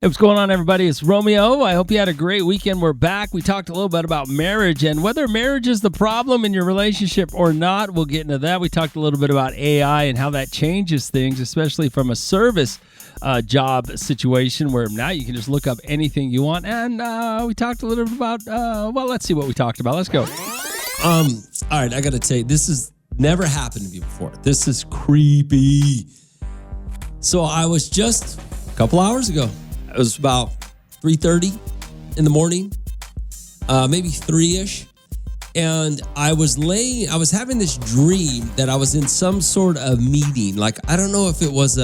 Hey, what's going on, everybody? It's Romeo. I hope you had a great weekend. We're back. We talked a little bit about marriage and whether marriage is the problem in your relationship or not. We'll get into that. We talked a little bit about AI and how that changes things, especially from a service job situation where now you can just look up anything you want. And we talked a little bit about, let's see what we talked about. Let's go. All right, I got to tell you, this has never happened to me before. This is creepy. So I was just a couple hours ago. It was about 3:30 in the morning, maybe 3-ish. And I was having this dream that I was in some sort of meeting. Like, I don't know if it was,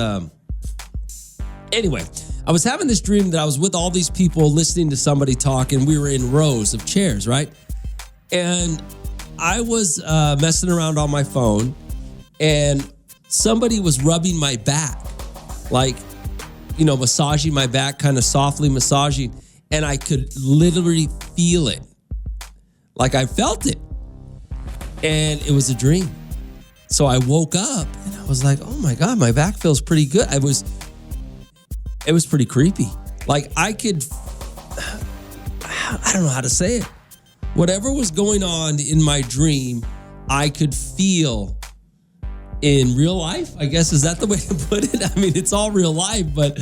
anyway, I was having this dream that I was with all these people listening to somebody talk, and we were in rows of chairs, right? And I was messing around on my phone, and somebody was rubbing my back, like, massaging my back, kind of softly massaging, and I could literally feel it. Like I felt it. And it was a dream. So I woke up and I was like, oh my God, my back feels pretty good. It was pretty creepy. Like I don't know how to say it. Whatever was going on in my dream, I could feel in real life, I guess. Is that the way to put it? I mean, it's all real life, but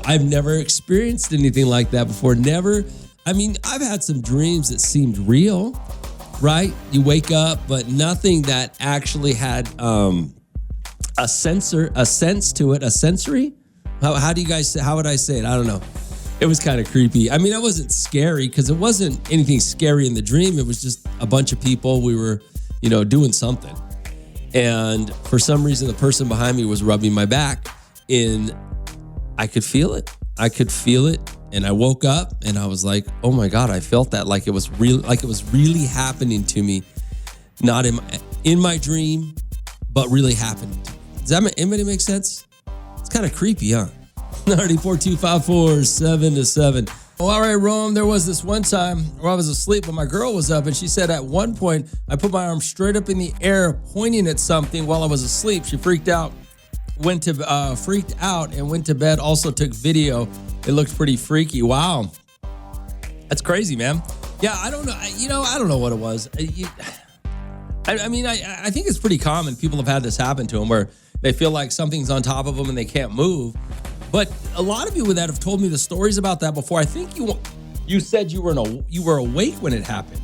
I've never experienced anything like that before. Never. I mean, I've had some dreams that seemed real, right? You wake up, but nothing that actually had a sense to it, a sensory. How do you guys say, how would I say it? I don't know. It was kind of creepy. I mean, it wasn't scary because it wasn't anything scary in the dream. It was just a bunch of people. We were, doing something. And for some reason, the person behind me was rubbing my back, and I could feel it. And I woke up and I was like, oh my God, I felt that like it was real, like it was really happening to me. Not in my dream, but really happening to me. Does that anybody make sense? It's kind of creepy, huh? 94254-7-7. Oh, all right, Rome, there was this one time where I was asleep, but my girl was up, and she said at one point, I put my arm straight up in the air, pointing at something while I was asleep. She freaked out, went to bed, also took video. It looked pretty freaky. Wow. That's crazy, man. Yeah, I don't know. I don't know what it was. I mean, I think it's pretty common. People have had this happen to them where they feel like something's on top of them and they can't move. But a lot of you that have told me the stories about that before, I think you said you were awake when it happened.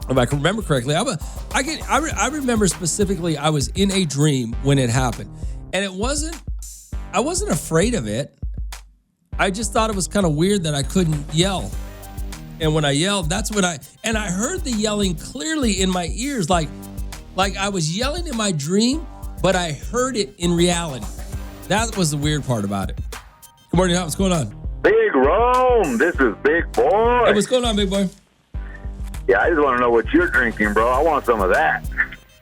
If I can remember correctly, I remember specifically I was in a dream when it happened, and I wasn't afraid of it. I just thought it was kind of weird that I couldn't yell, and when I yelled, that's when I heard the yelling clearly in my ears, like I was yelling in my dream, but I heard it in reality. That was the weird part about it. Good morning, what's going on? Big Rome, this is Big Boy. Hey, what's going on, big boy? Yeah, I just want to know what you're drinking, bro. I want some of that.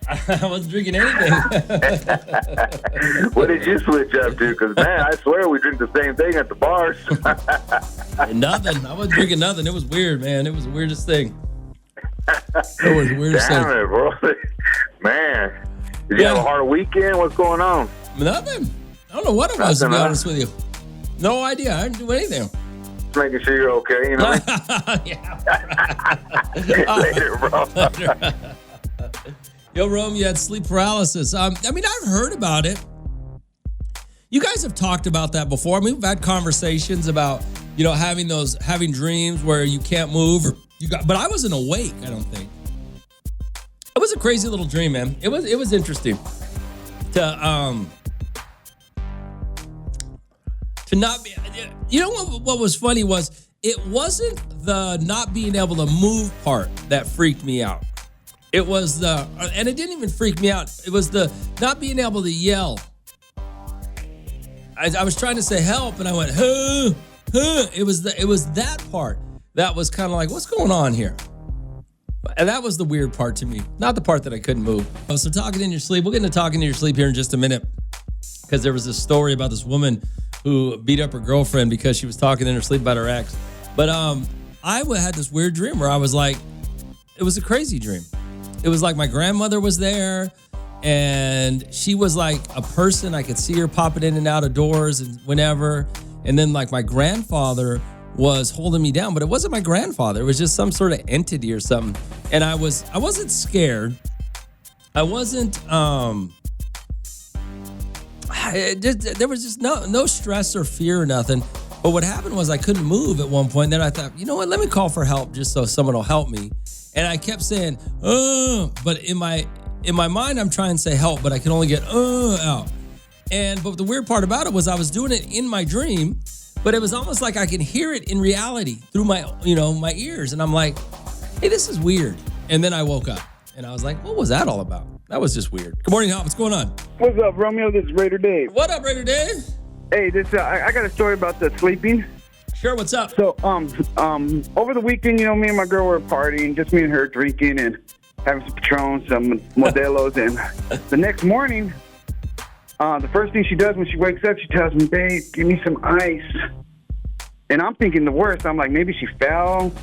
I wasn't drinking anything. What did you switch up to? Because, man, I swear we drink the same thing at the bars. Nothing. I wasn't drinking nothing. It was weird, man. It was the weirdest thing. It was the weirdest thing. Damn it, bro. Man, did you have a hard weekend? What's going on? Nothing. I don't know what it was, to be honest with you. No idea. I didn't do anything. Just making sure you're okay, Later, bro. Yo, Rome, you had sleep paralysis. I mean, I've heard about it. You guys have talked about that before. I mean, we've had conversations about, having dreams where you can't move, but I wasn't awake, I don't think. It was a crazy little dream, man. It was interesting to not be, what was funny was it wasn't the not being able to move part that freaked me out. It was and it didn't even freak me out. It was the not being able to yell. I was trying to say help and I went, huh. It was that part that was kind of like, what's going on here? And that was the weird part to me, not the part that I couldn't move. So talking in your sleep, we'll get into talking in your sleep here in just a minute, because there was this story about this woman who beat up her girlfriend because she was talking in her sleep about her ex. But I had this weird dream where I was like, it was a crazy dream. It was like my grandmother was there, and she was like a person. I could see her popping in and out of doors and whenever. And then like my grandfather was holding me down, but it wasn't my grandfather. It was just some sort of entity or something. And I wasn't scared. I wasn't, there was just no stress or fear or nothing. But what happened was I couldn't move at one point. Then I thought, you know what? Let me call for help just so someone will help me. And I kept saying, but in my mind, I'm trying to say help, but I can only get out. But the weird part about it was I was doing it in my dream, but it was almost like I can hear it in reality through my ears. And I'm like, hey, this is weird. And then I woke up and I was like, what was that all about? That was just weird. Good morning, Hop. What's going on? What's up, Romeo? This is Raider Dave. What up, Raider Dave? Hey, I got a story about the sleeping. Sure, what's up? So, over the weekend, me and my girl were partying, just me and her drinking and having some Patron, some Modelos, and the next morning, the first thing she does when she wakes up, she tells me, babe, give me some ice. And I'm thinking the worst. I'm like, maybe she fell.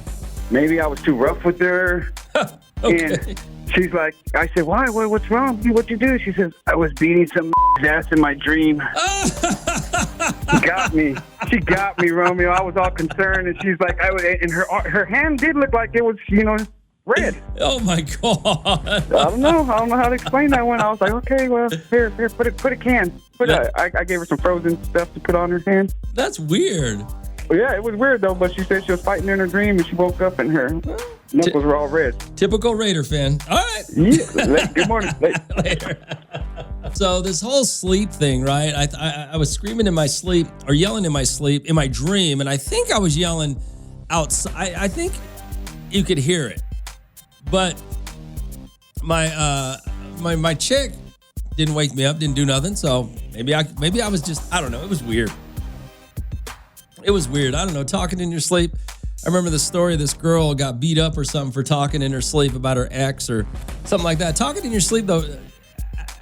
Maybe I was too rough with her. Okay. And she's like, I said, why? What's wrong? What'd you do? She says, I was beating some ass in my dream. She got me, Romeo. I was all concerned, and she's like, and her hand did look like it was, red. Oh my God. I don't know how to explain that one. I was like, okay, well, here, put a can. I gave her some frozen stuff to put on her hand. That's weird. Well, yeah, it was weird though. But she said she was fighting in her dream, and she woke up and her knuckles were all red. Typical Raider fan. All right. Yeah. Good morning. Later. So this whole sleep thing, right? I was screaming in my sleep or yelling in my sleep in my dream, and I think I was yelling outside. I think you could hear it, but my chick didn't wake me up, didn't do nothing. So maybe I was just, I don't know. It was weird. It was weird. I don't know. Talking in your sleep. I remember the story. This girl got beat up or something for talking in her sleep about her ex or something like that. Talking in your sleep, though.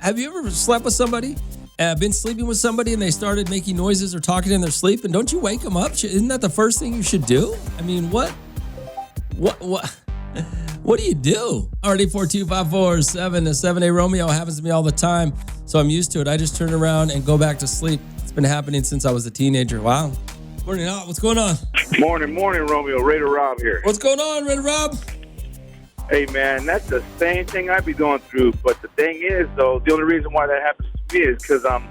Have you ever slept with somebody, been sleeping with somebody, and they started making noises or talking in their sleep? And don't you wake them up? Isn't that the first thing you should do? I mean, what do you do? Already 42547-7. Romeo happens to me all the time, so I'm used to it. I just turn around and go back to sleep. It's been happening since I was a teenager. Wow. Morning, Hot. What's going on? Morning, Romeo. Raider Rob here. What's going on, Raider Rob? Hey, man, that's the same thing I be going through. But the thing is, though, the only reason why that happens to me is because I'm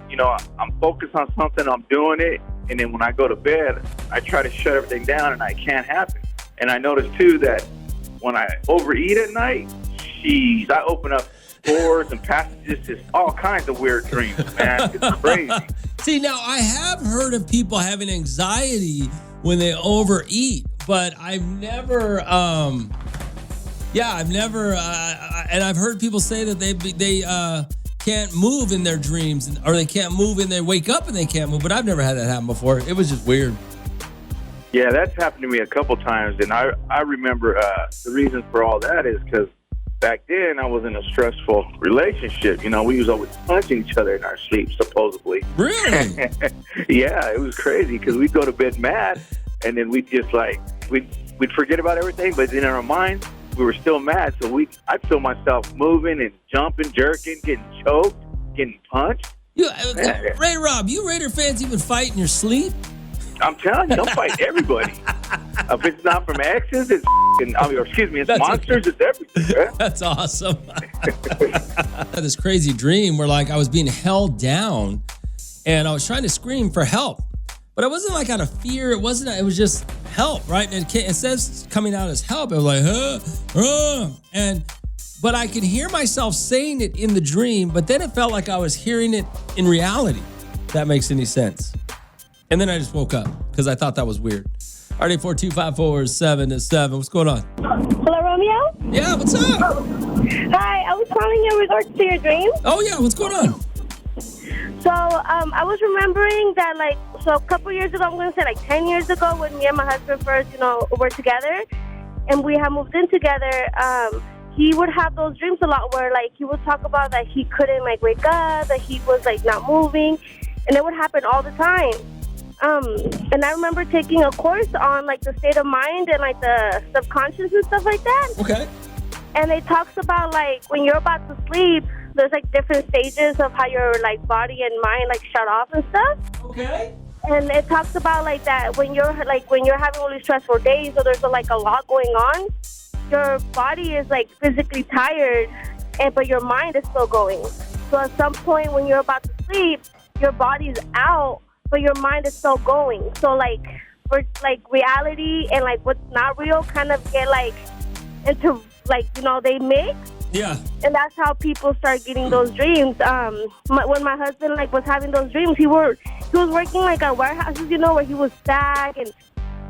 focused on something, I'm doing it, and then when I go to bed, I try to shut everything down, and I can't happen. And I notice, too, that when I overeat at night, I open up doors and passages, just all kinds of weird dreams, man. It's crazy. See, now I have heard of people having anxiety when they overeat, but I've never, and I've heard people say that they can't move in their dreams, or they can't move and they wake up and they can't move, but I've never had that happen before. It was just weird. Yeah, that's happened to me a couple times, and I remember the reason for all that is because back then I was in a stressful relationship. We was always punching each other in our sleep, supposedly. Really? Yeah, it was crazy because we'd go to bed mad, and then we'd just we'd forget about everything, but in our minds we were still mad. So I'd feel myself moving and jumping, jerking, getting choked, getting punched. Ray Rob, you Raider fans even fight in your sleep? I'm telling you, don't fight everybody. If it's not from exes, it's monsters, it's everything. Right? That's awesome. I had this crazy dream where I was being held down and I was trying to scream for help, but it wasn't out of fear. It was just help, right? And it says coming out as help. It was like, but I could hear myself saying it in the dream, but then it felt like I was hearing it in reality. If that makes any sense. And then I just woke up because I thought that was weird. Already 42547-7. What's going on? Hello, Romeo? Yeah, what's up? Hi, I was calling you in regards to your dream. Oh, yeah, what's going on? So, I was remembering that, a couple years ago, I'm going to say 10 years ago, when me and my husband first, were together, and we had moved in together, he would have those dreams a lot where, he would talk about that he couldn't, wake up, that he was, not moving, and it would happen all the time. And I remember taking a course on the state of mind and the subconscious and stuff like that. Okay. And it talks about when you're about to sleep, there's different stages of how your body and mind shut off and stuff. Okay. And it talks about like that when you're having really stressful days, or there's like a lot going on, your body is like physically tired, but your mind is still going. So at some point when you're about to sleep, your body's out, but your mind is still going. So like for like reality and like what's not real kind of get like into like, you know, they mix. Yeah. And that's how people start getting those dreams. When my husband like was having those dreams, he was working like at warehouses, you know, where he was sad and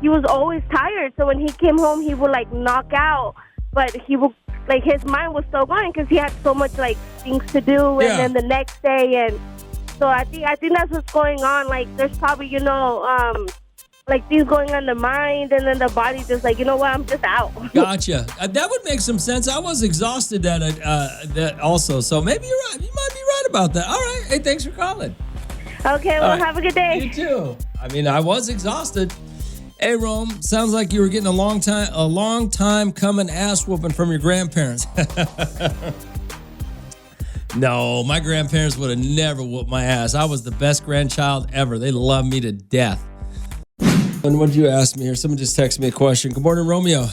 he was always tired. So when he came home, he would like knock out, but he would like his mind was still going because he had so much like things to do, and then the next day, and so I think that's what's going on. Like there's probably, you know, like things going on in the mind, and then the body just like, you know what, I'm just out. Gotcha. That would make some sense. I was exhausted that also, so maybe you're right. You might be right about that. All right. Hey, thanks for calling. Okay, well, have a good day. You too. I mean, I was exhausted. Hey, Rome, sounds like you were getting a long time coming ass whooping from your grandparents. No, my grandparents would have never whooped my ass. I was the best grandchild ever. They loved me to death. And what did you ask me here? Someone just texted me a question. Good morning, Romeo.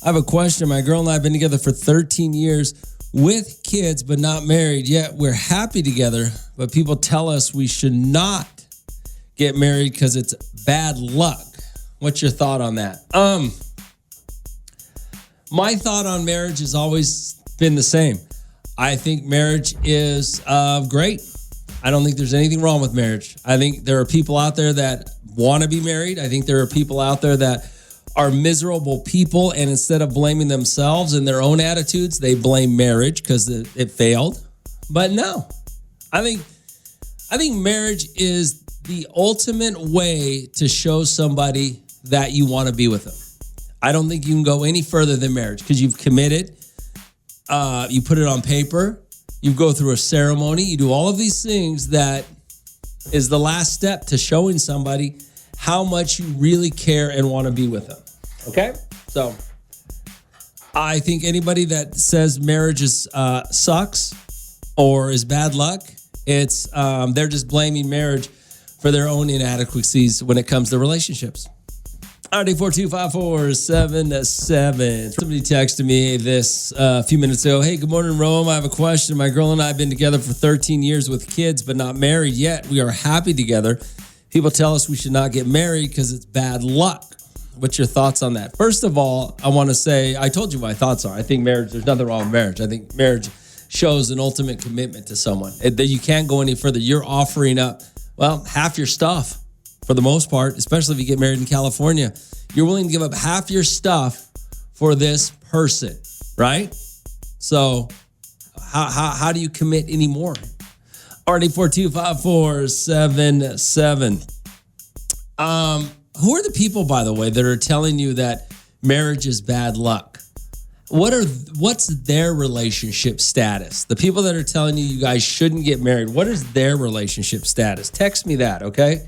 I have a question. My girl and I have been together for 13 years with kids, but not married yet. We're happy together, but people tell us we should not get married because it's bad luck. What's your thought on that? My thought on marriage has always been the same. I think marriage is great. I don't think there's anything wrong with marriage. I think there are people out there that want to be married. I think there are people out there that are miserable people, and instead of blaming themselves and their own attitudes, they blame marriage because it failed. But no, I think marriage is the ultimate way to show somebody that you want to be with them. I don't think you can go any further than marriage because you've committed. You put it on paper. You go through a ceremony. You do all of these things that is the last step to showing somebody how much you really care and want to be with them. Okay? So I think anybody that says marriage is sucks or is bad luck, it's they're just blaming marriage for their own inadequacies when it comes to relationships. RD4254777. Somebody texted me this a few minutes ago. Hey, good morning, Rome. I have a question. My girl and I have been together for 13 years with kids, but not married yet. We are happy together. People tell us we should not get married because it's bad luck. What's your thoughts on that? First of all, I want to say, I told you my thoughts are. I think marriage, there's nothing wrong with marriage. I think marriage shows an ultimate commitment to someone. That you can't go any further. You're offering up, well, half your stuff. For the most part, especially if you get married in California, you're willing to give up half your stuff for this person, right? So how do you commit anymore? RD4254777. Who are the people, by the way, that are telling you that marriage is bad luck? What's their relationship status? The people that are telling you guys shouldn't get married, what is their relationship status? Text me that, okay?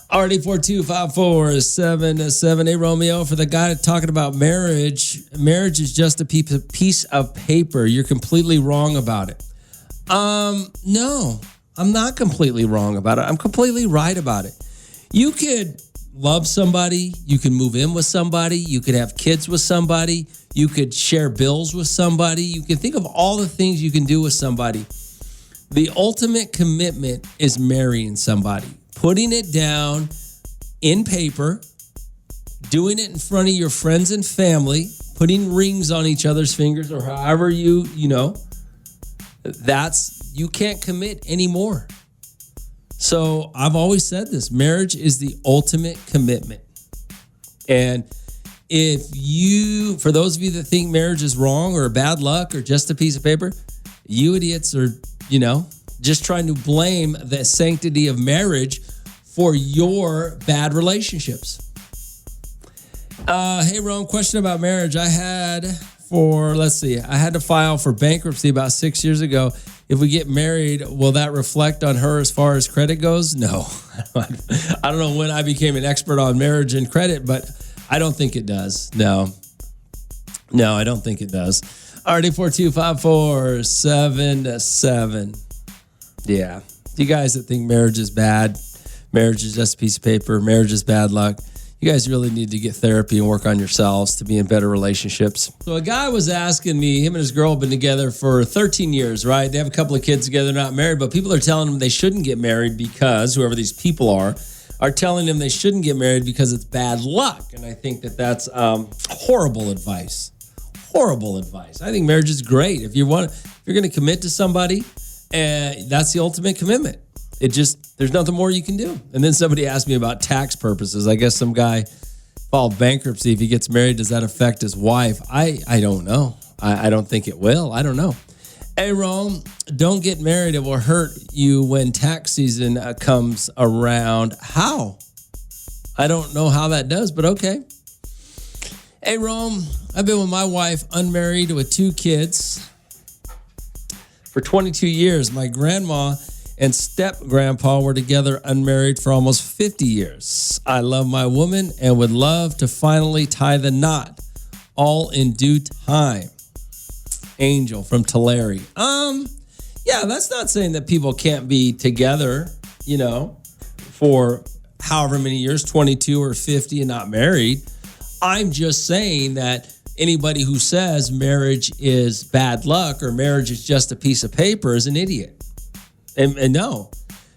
RD4254777. Hey, Romeo, for the guy talking about marriage is just a piece of paper. You're completely wrong about it. No, I'm not completely wrong about it. I'm completely right about it. You could love somebody. You can move in with somebody. You could have kids with somebody. You could share bills with somebody. You can think of all the things you can do with somebody. The ultimate commitment is marrying somebody. Putting it down in paper, doing it in front of your friends and family, putting rings on each other's fingers or however you can't commit anymore. So I've always said this, marriage is the ultimate commitment. And for those of you that think marriage is wrong or bad luck or just a piece of paper, you idiots are, just trying to blame the sanctity of marriage for your bad relationships. Hey, Rome, question about marriage. I had to file for bankruptcy about 6 years ago. If we get married, will that reflect on her as far as credit goes? No. I don't know when I became an expert on marriage and credit, but I don't think it does. No, I don't think it does. RD4254777. Yeah. You guys that think marriage is bad, Marriage is just a piece of paper. Marriage is bad luck. You guys really need to get therapy and work on yourselves to be in better relationships. So a guy was asking me, him and his girl have been together for 13 years, right? They have a couple of kids together, not married, but people are telling them they shouldn't get married because, whoever these people are telling them they shouldn't get married because it's bad luck. And I think that that's horrible advice. Horrible advice. I think marriage is great. If you're going to commit to somebody, that's the ultimate commitment. There's nothing more you can do. And then somebody asked me about tax purposes. I guess some guy filed bankruptcy. If he gets married, does that affect his wife? I don't know. I don't think it will. I don't know. Hey, Rome, don't get married. It will hurt you when tax season comes around. How? I don't know how that does, but okay. Hey, Rome, I've been with my wife, unmarried, with 2 kids for 22 years. My grandma and step-grandpa were together unmarried for almost 50 years. I love my woman and would love to finally tie the knot, all in due time. Angel from Tulare. Yeah, that's not saying that people can't be together, for however many years, 22 or 50 and not married. I'm just saying that anybody who says marriage is bad luck or marriage is just a piece of paper is an idiot. And no,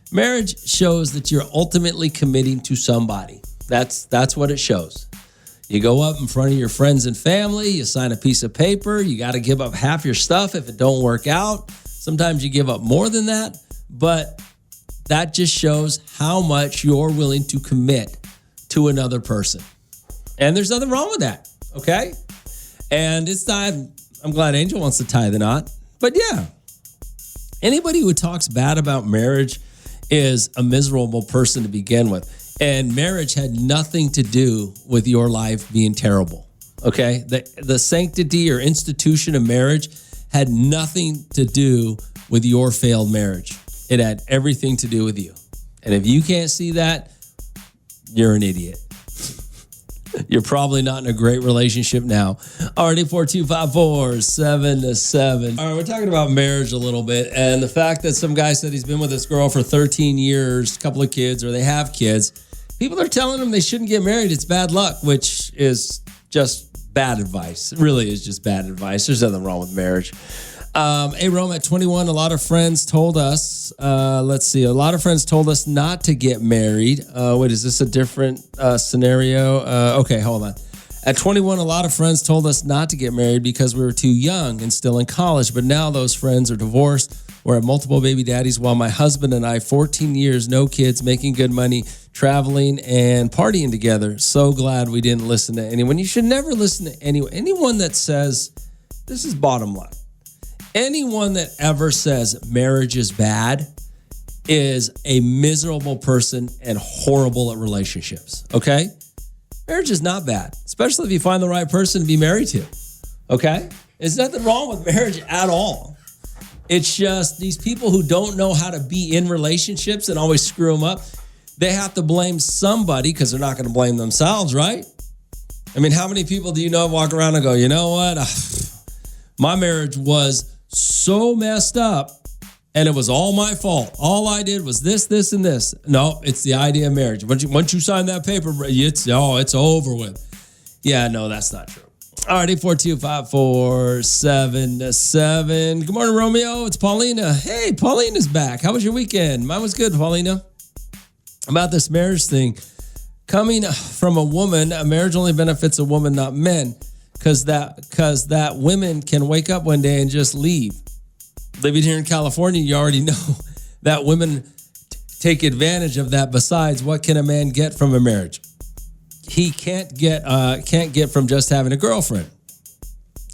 marriage shows that you're ultimately committing to somebody. That's what it shows. You go up in front of your friends and family, you sign a piece of paper, you got to give up half your stuff if it don't work out. Sometimes you give up more than that, but that just shows how much you're willing to commit to another person. And there's nothing wrong with that, okay? And it's time, I'm glad Angel wants to tie the knot, but yeah. Anybody who talks bad about marriage is a miserable person to begin with. And marriage had nothing to do with your life being terrible, okay? The sanctity or institution of marriage had nothing to do with your failed marriage. It had everything to do with you. And if you can't see that, you're an idiot. You're probably not in a great relationship now. Already 42547-7. All right, we're talking about marriage a little bit, and the fact that some guy said he's been with this girl for 13 years, a couple of kids, or they have kids. People are telling them they shouldn't get married. It's bad luck, which is just bad advice. It really is just bad advice. There's nothing wrong with marriage. Hey, Rome, at 21, a lot of friends told us, a lot of friends told us not to get married. Wait, is this a different scenario? Okay, hold on. At 21, a lot of friends told us not to get married because we were too young and still in college. But now those friends are divorced or have multiple baby daddies, while my husband and I, 14 years, no kids, making good money, traveling and partying together. So glad we didn't listen to anyone. You should never listen to anyone that says, this is bottom line. Anyone that ever says marriage is bad is a miserable person and horrible at relationships, okay? Marriage is not bad, especially if you find the right person to be married to, okay? There's nothing wrong with marriage at all. It's just these people who don't know how to be in relationships and always screw them up, they have to blame somebody because they're not going to blame themselves, right? I mean, how many people do you know walk around and go, you know what? My marriage was so messed up and it was all my fault. All I did was this, this, and this. No, it's the idea of marriage. Once you sign that paper, it's over with. Yeah, no, that's not true. All right, 842-547-7. Good morning, Romeo. It's Paulina. Hey, Paulina's back. How was your weekend? Mine was good, Paulina. About this marriage thing. Coming from a woman, a marriage only benefits a woman, not men. Because that women can wake up one day and just leave. Living here in California, you already know that women take advantage of that. Besides, what can a man get from a marriage? He can't get from just having a girlfriend.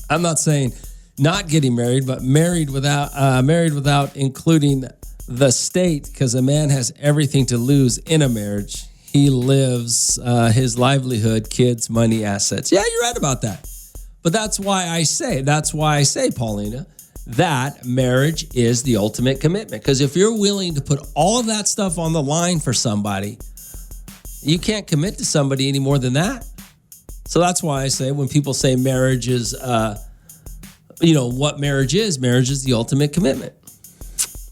I'm not saying not getting married, but married without including the state, because a man has everything to lose in a marriage. He lives his livelihood, kids, money, assets. Yeah, you're right about that. But that's why I say, Paulina, that marriage is the ultimate commitment. Because if you're willing to put all of that stuff on the line for somebody, you can't commit to somebody any more than that. So that's why I say when people say marriage is, what marriage is the ultimate commitment.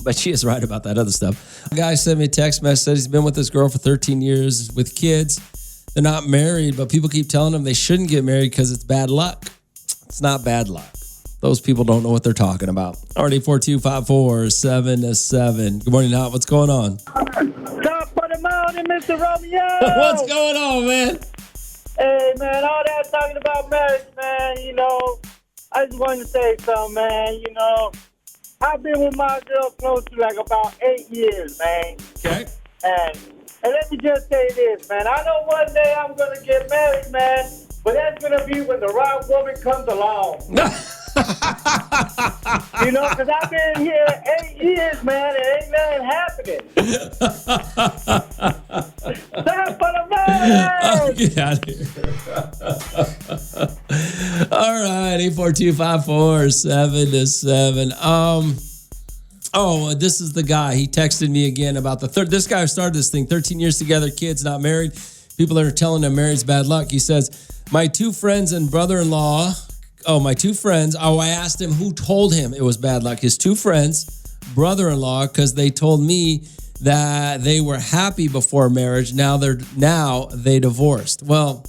But she is right about that other stuff. A guy sent me a text message, said he's been with this girl for 13 years with kids. They're not married, but people keep telling them they shouldn't get married because it's bad luck. It's not bad luck. Those people don't know what they're talking about. Already 42547-7. Good morning, Hot. What's going on? Top of the mountain, Mr. Romeo. What's going on, man? Hey, man, all that talking about marriage, man, I just wanted to say something, man. I've been with my girl close to like about 8 years, man. Okay. And let me just say this, man. I know one day I'm going to get married, man, but that's going to be when the right woman comes along. Because I've been here 8 years, man, and ain't nothing happening. Stop for the man! Get out of here. All right, 842-547-7. This is the guy. He texted me again about this guy who started this thing, 13 years together, kids, not married. People that are telling him married's bad luck. He says, my two friends and brother-in-law, I asked him who told him it was bad luck. His two friends, brother-in-law, because they told me that they were happy before marriage. Now they divorced. Well,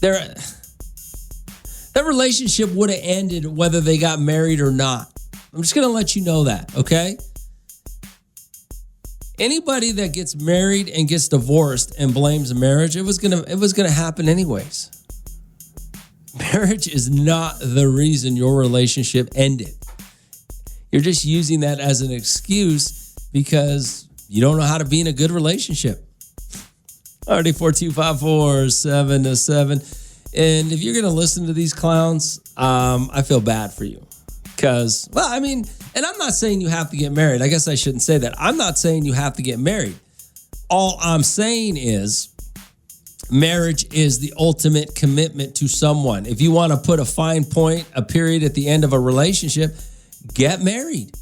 their relationship would have ended whether they got married or not. I'm just going to let you know that, okay? Anybody that gets married and gets divorced and blames marriage, it was going to happen anyways. Marriage is not the reason your relationship ended. You're just using that as an excuse because you don't know how to be in a good relationship. Already 42547-7. And if you're going to listen to these clowns, I feel bad for you. Because, and I'm not saying you have to get married. I guess I shouldn't say that. I'm not saying you have to get married. All I'm saying is marriage is the ultimate commitment to someone. If you want to put a fine point, a period at the end of a relationship, get married.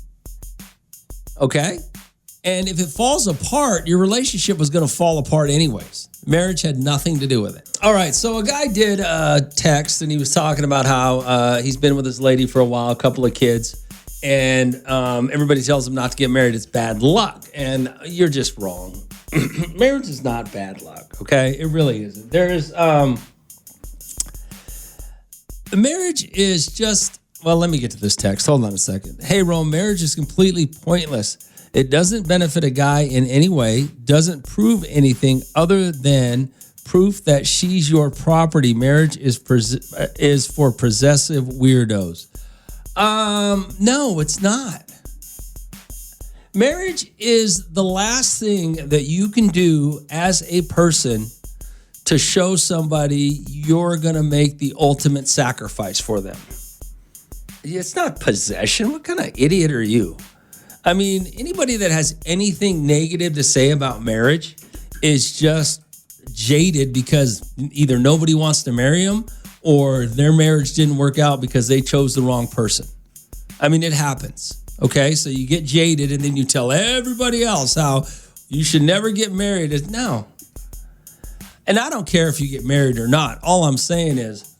Okay? And if it falls apart, your relationship was going to fall apart anyways. Marriage had nothing to do with it. All right, so a guy did text, and he was talking about how he's been with this lady for a while, a couple of kids, and everybody tells him not to get married. It's bad luck, and you're just wrong. Marriage is not bad luck, okay? It really isn't. Marriage is just, let me get to this text. Hold on a second. Hey, Rome, marriage is completely pointless. It doesn't benefit a guy in any way, doesn't prove anything other than proof that she's your property. Marriage is for possessive weirdos. No, it's not. Marriage is the last thing that you can do as a person to show somebody you're going to make the ultimate sacrifice for them. It's not possession. What kind of idiot are you? Anybody that has anything negative to say about marriage is just jaded because either nobody wants to marry them or their marriage didn't work out because they chose the wrong person. It happens. Okay, so you get jaded and then you tell everybody else how you should never get married. No. And I don't care if you get married or not. All I'm saying is,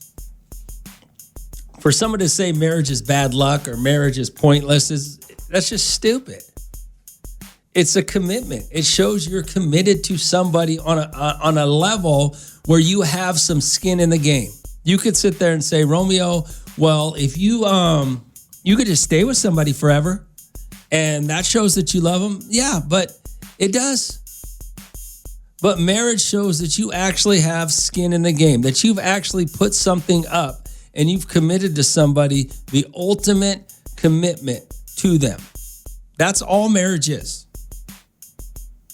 for someone to say marriage is bad luck or marriage is pointless, that's just stupid. It's a commitment. It shows you're committed to somebody on a level where you have some skin in the game. You could sit there and say, Romeo, well, if you could just stay with somebody forever, and that shows that you love them. Yeah, but it does. But marriage shows that you actually have skin in the game, that you've actually put something up and you've committed to somebody the ultimate commitment to them. That's all marriage is.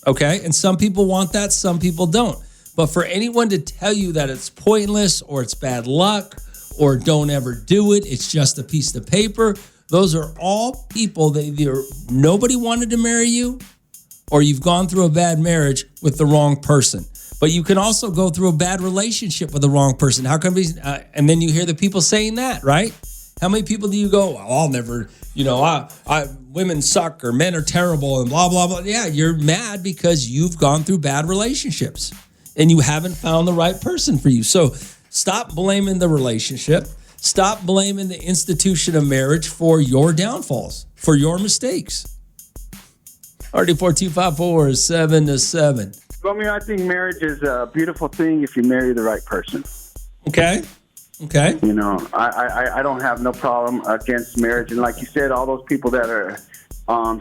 Okay? And some people want that, some people don't. But for anyone to tell you that it's pointless or it's bad luck or don't ever do it, it's just a piece of paper, those are all people that either nobody wanted to marry you or you've gone through a bad marriage with the wrong person. But you can also go through a bad relationship with the wrong person. How come? And then you hear the people saying that, right? How many people do you go, well, I'll never, women suck or men are terrible and blah, blah, blah. Yeah, you're mad because you've gone through bad relationships and you haven't found the right person for you. So stop blaming the relationship. Stop blaming the institution of marriage for your downfalls, for your mistakes. RD4254 7 to 7. Romeo, I think marriage is a beautiful thing if you marry the right person. Okay. You know, I don't have no problem against marriage. And like you said, all those people that are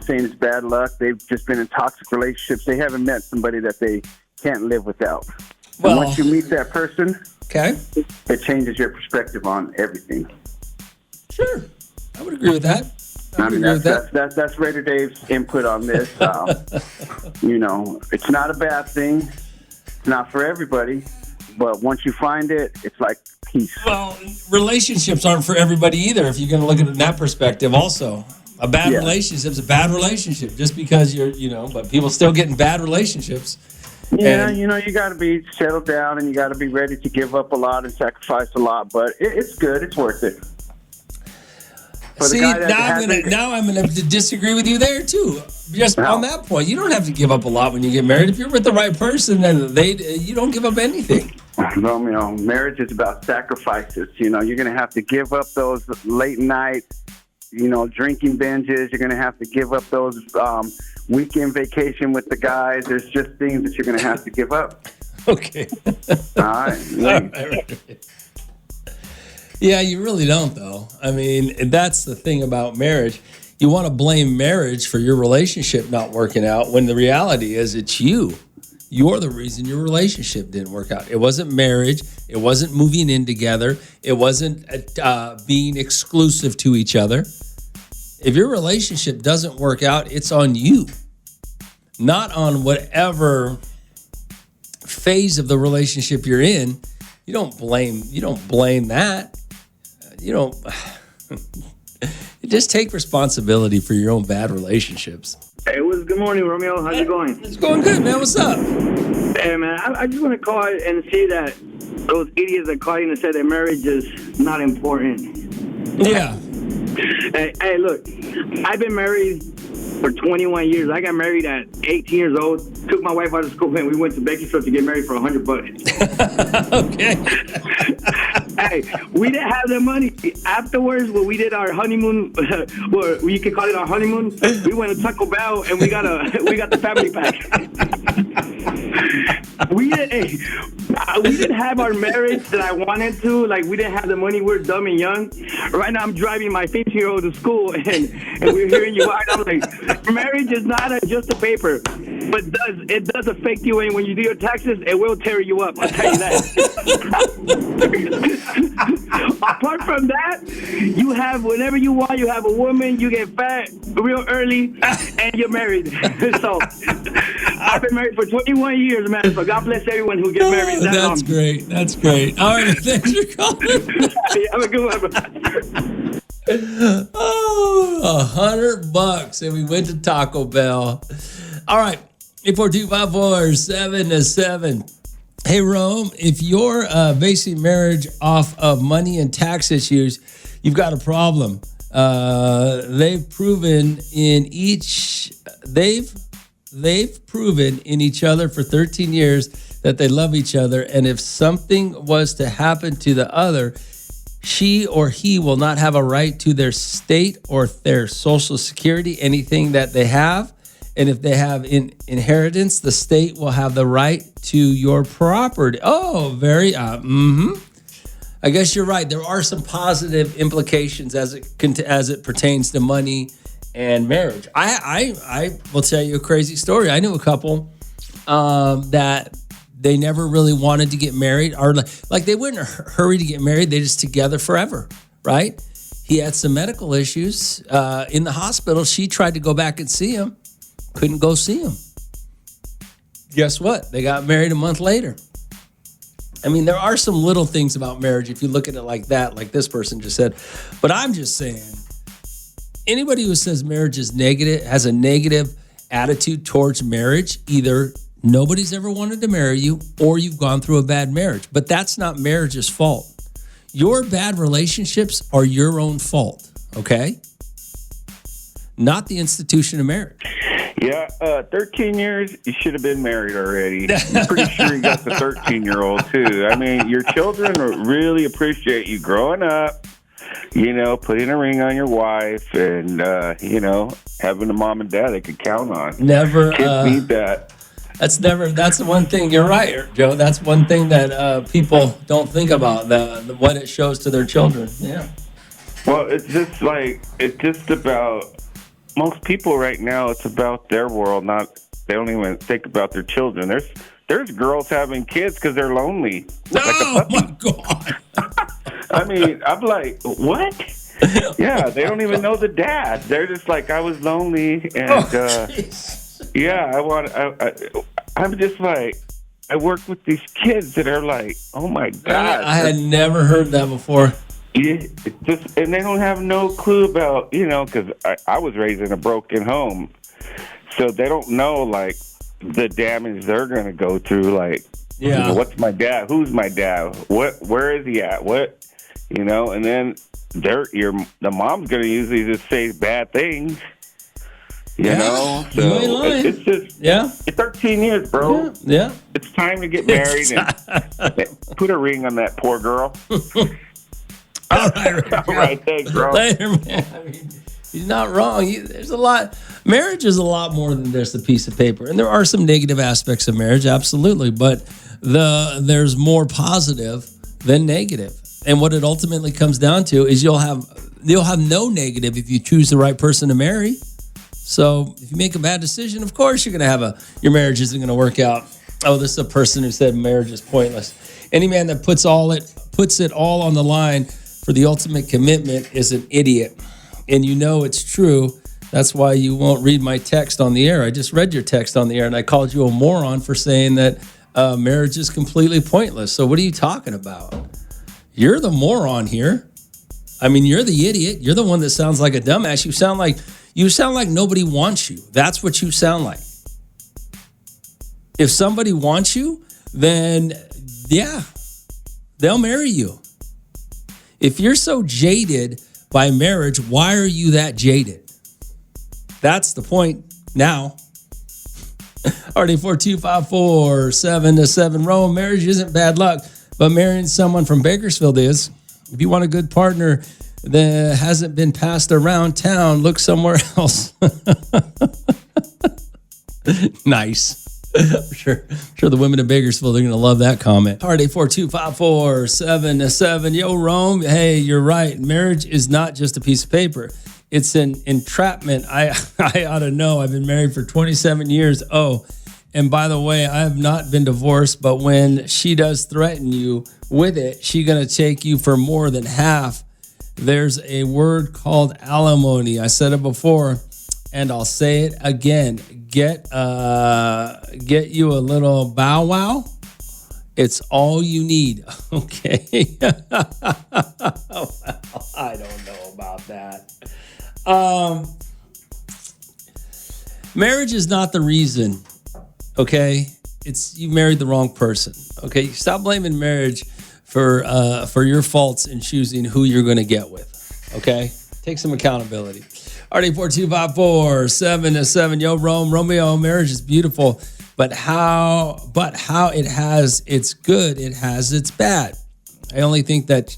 saying it's bad luck, they've just been in toxic relationships. They haven't met somebody that they can't live without. Well, and once you meet that person, okay, it changes your perspective on everything. Sure. I would agree with that. I mean, that's Raider Dave's input on this. You know, it's not a bad thing. It's not for everybody. But once you find it, it's like peace. Well, relationships aren't for everybody either, if you're going to look at it in that perspective also. A bad relationship is a bad relationship just because but people still get in bad relationships. Yeah, you got to be settled down and you got to be ready to give up a lot and sacrifice a lot. But it's good. It's worth it. See, now I'm gonna have to disagree with you there too. Just on that point, you don't have to give up a lot when you get married. If you're with the right person, then you don't give up anything. Romeo, marriage is about sacrifices. You're going to have to give up those late night, drinking binges. You're going to have to give up those weekend vacation with the guys. There's just things that you're going to have to give up. Okay. All right. All right. Yeah, you really don't, though. I mean, that's the thing about marriage. You want to blame marriage for your relationship not working out when the reality is it's you. You're the reason your relationship didn't work out. It wasn't marriage. It wasn't moving in together. It wasn't being exclusive to each other. If your relationship doesn't work out, it's on you, not on whatever phase of the relationship you're in. You don't blame that. You just take responsibility for your own bad relationships. Hey, good morning, Romeo. How's it going? It's going good, man. What's up? Hey, man, I just want to call and see that those idiots that call you and say that marriage is not important. Yeah. Hey, look, I've been married for 21 years. I got married at 18 years old, took my wife out of school, and we went to Bakersfield to get married for $100. Okay. Hey, we didn't have the money. Afterwards, when we did our honeymoon, or you could call it our honeymoon, we went to Taco Bell and we got the family pack. We didn't have our marriage that I wanted to. Like, we didn't have the money. We're dumb and young. Right now, I'm driving my 15-year-old to school, and we're hearing you out. I'm like, marriage is not just a paper, but it does affect you. And when you do your taxes, it will tear you up. I'll tell you that. Apart from that, you have whenever you want. You have a woman. You get fat real early, and you're married. So I've been married for 21 years, man. So God bless everyone who gets married. That's great. That's great. All right, thanks for calling. Have a good one. Oh, $100, and we went to Taco Bell. All right, 84254 7 to 7. Hey, Rome, if you're basing marriage off of money and tax issues, you've got a problem. They've proven in each other for 13 years that they love each other, and if something was to happen to the other, she or he will not have a right to their state or their Social Security, anything that they have. And if they have inheritance, the state will have the right to your property. Oh, I guess you're right. There are some positive implications as it pertains to money and marriage. I will tell you a crazy story. I knew a couple that they never really wanted to get married, or like they wouldn't hurry to get married. They just together forever, right? He had some medical issues in the hospital. She tried to go back and see him. Couldn't go see him. Guess what? They got married a month later. I mean, there are some little things about marriage if you look at it like that, like this person just said. But I'm just saying, anybody who says marriage is negative, has a negative attitude towards marriage, either nobody's ever wanted to marry you or you've gone through a bad marriage. But that's not marriage's fault. Your bad relationships are your own fault, okay? Not the institution of marriage. Yeah, 13 years, you should have been married already. I'm pretty sure you got the 13-year-old, too. I mean, your children really appreciate you growing up, putting a ring on your wife and, having a mom and dad they could count on. Never. Kids need that. That's the one thing. You're right, Joe. That's one thing that people don't think about, what it shows to their children. Yeah. Well, it's just about most people right now. It's about their world. They don't even think about their children. There's girls having kids because they're lonely. Oh my God. I mean, I'm like, what? Yeah, they don't even know the dad. They're just like, I was lonely, and I'm just like, I work with these kids that are like, oh my God. I had never heard that before. Yeah, and they don't have no clue about, because I was raised in a broken home, so they don't know like the damage they're going to go through. Like, what's my dad? Who's my dad? Where is he at? What, and then the mom's going to usually just say bad things. So you ain't lying. It's just it's 13 years, bro. Yeah. It's time to get married and put a ring on that poor girl. All right, All right, thanks, bro. Later, man. I mean, he's not wrong. There's a lot. Marriage is a lot more than just a piece of paper, and there are some negative aspects of marriage, absolutely. But there's more positive than negative. And what it ultimately comes down to is you'll have no negative if you choose the right person to marry. So if you make a bad decision, of course you're going to have your marriage isn't going to work out. Oh, this is a person who said marriage is pointless. Any man that puts it all on the line for the ultimate commitment is an idiot. And it's true. That's why you won't read my text on the air. I just read your text on the air, and I called you a moron for saying that marriage is completely pointless. So what are you talking about? You're the moron here. I mean, you're the idiot. You're the one that sounds like a dumbass. You sound like nobody wants you. That's what you sound like. If somebody wants you, then they'll marry you. If you're so jaded by marriage, why are you that jaded? That's the point now. RD42547-7. Rome, marriage isn't bad luck, but marrying someone from Bakersfield is. If you want a good partner that hasn't been passed around town, look somewhere else. Nice. I'm sure the women in Bakersfield are going to love that comment. RD42547-7. Yo, Rome. Hey, you're right. Marriage is not just a piece of paper. It's an entrapment. I ought to know. I've been married for 27 years. Oh, and by the way, I have not been divorced, but when she does threaten you with it, she's going to take you for more than half. There's a word called alimony. I said it before, and I'll say it again. Get you a little bow wow. It's all you need. Okay. Well, I don't know about that. Marriage is not the reason. Okay, you married the wrong person. Okay, stop blaming marriage for your faults in choosing who you're going to get with. Okay, take some accountability. RD42547-7. Yo, Romeo, marriage is beautiful, but how it has its good, it has its bad. I only think that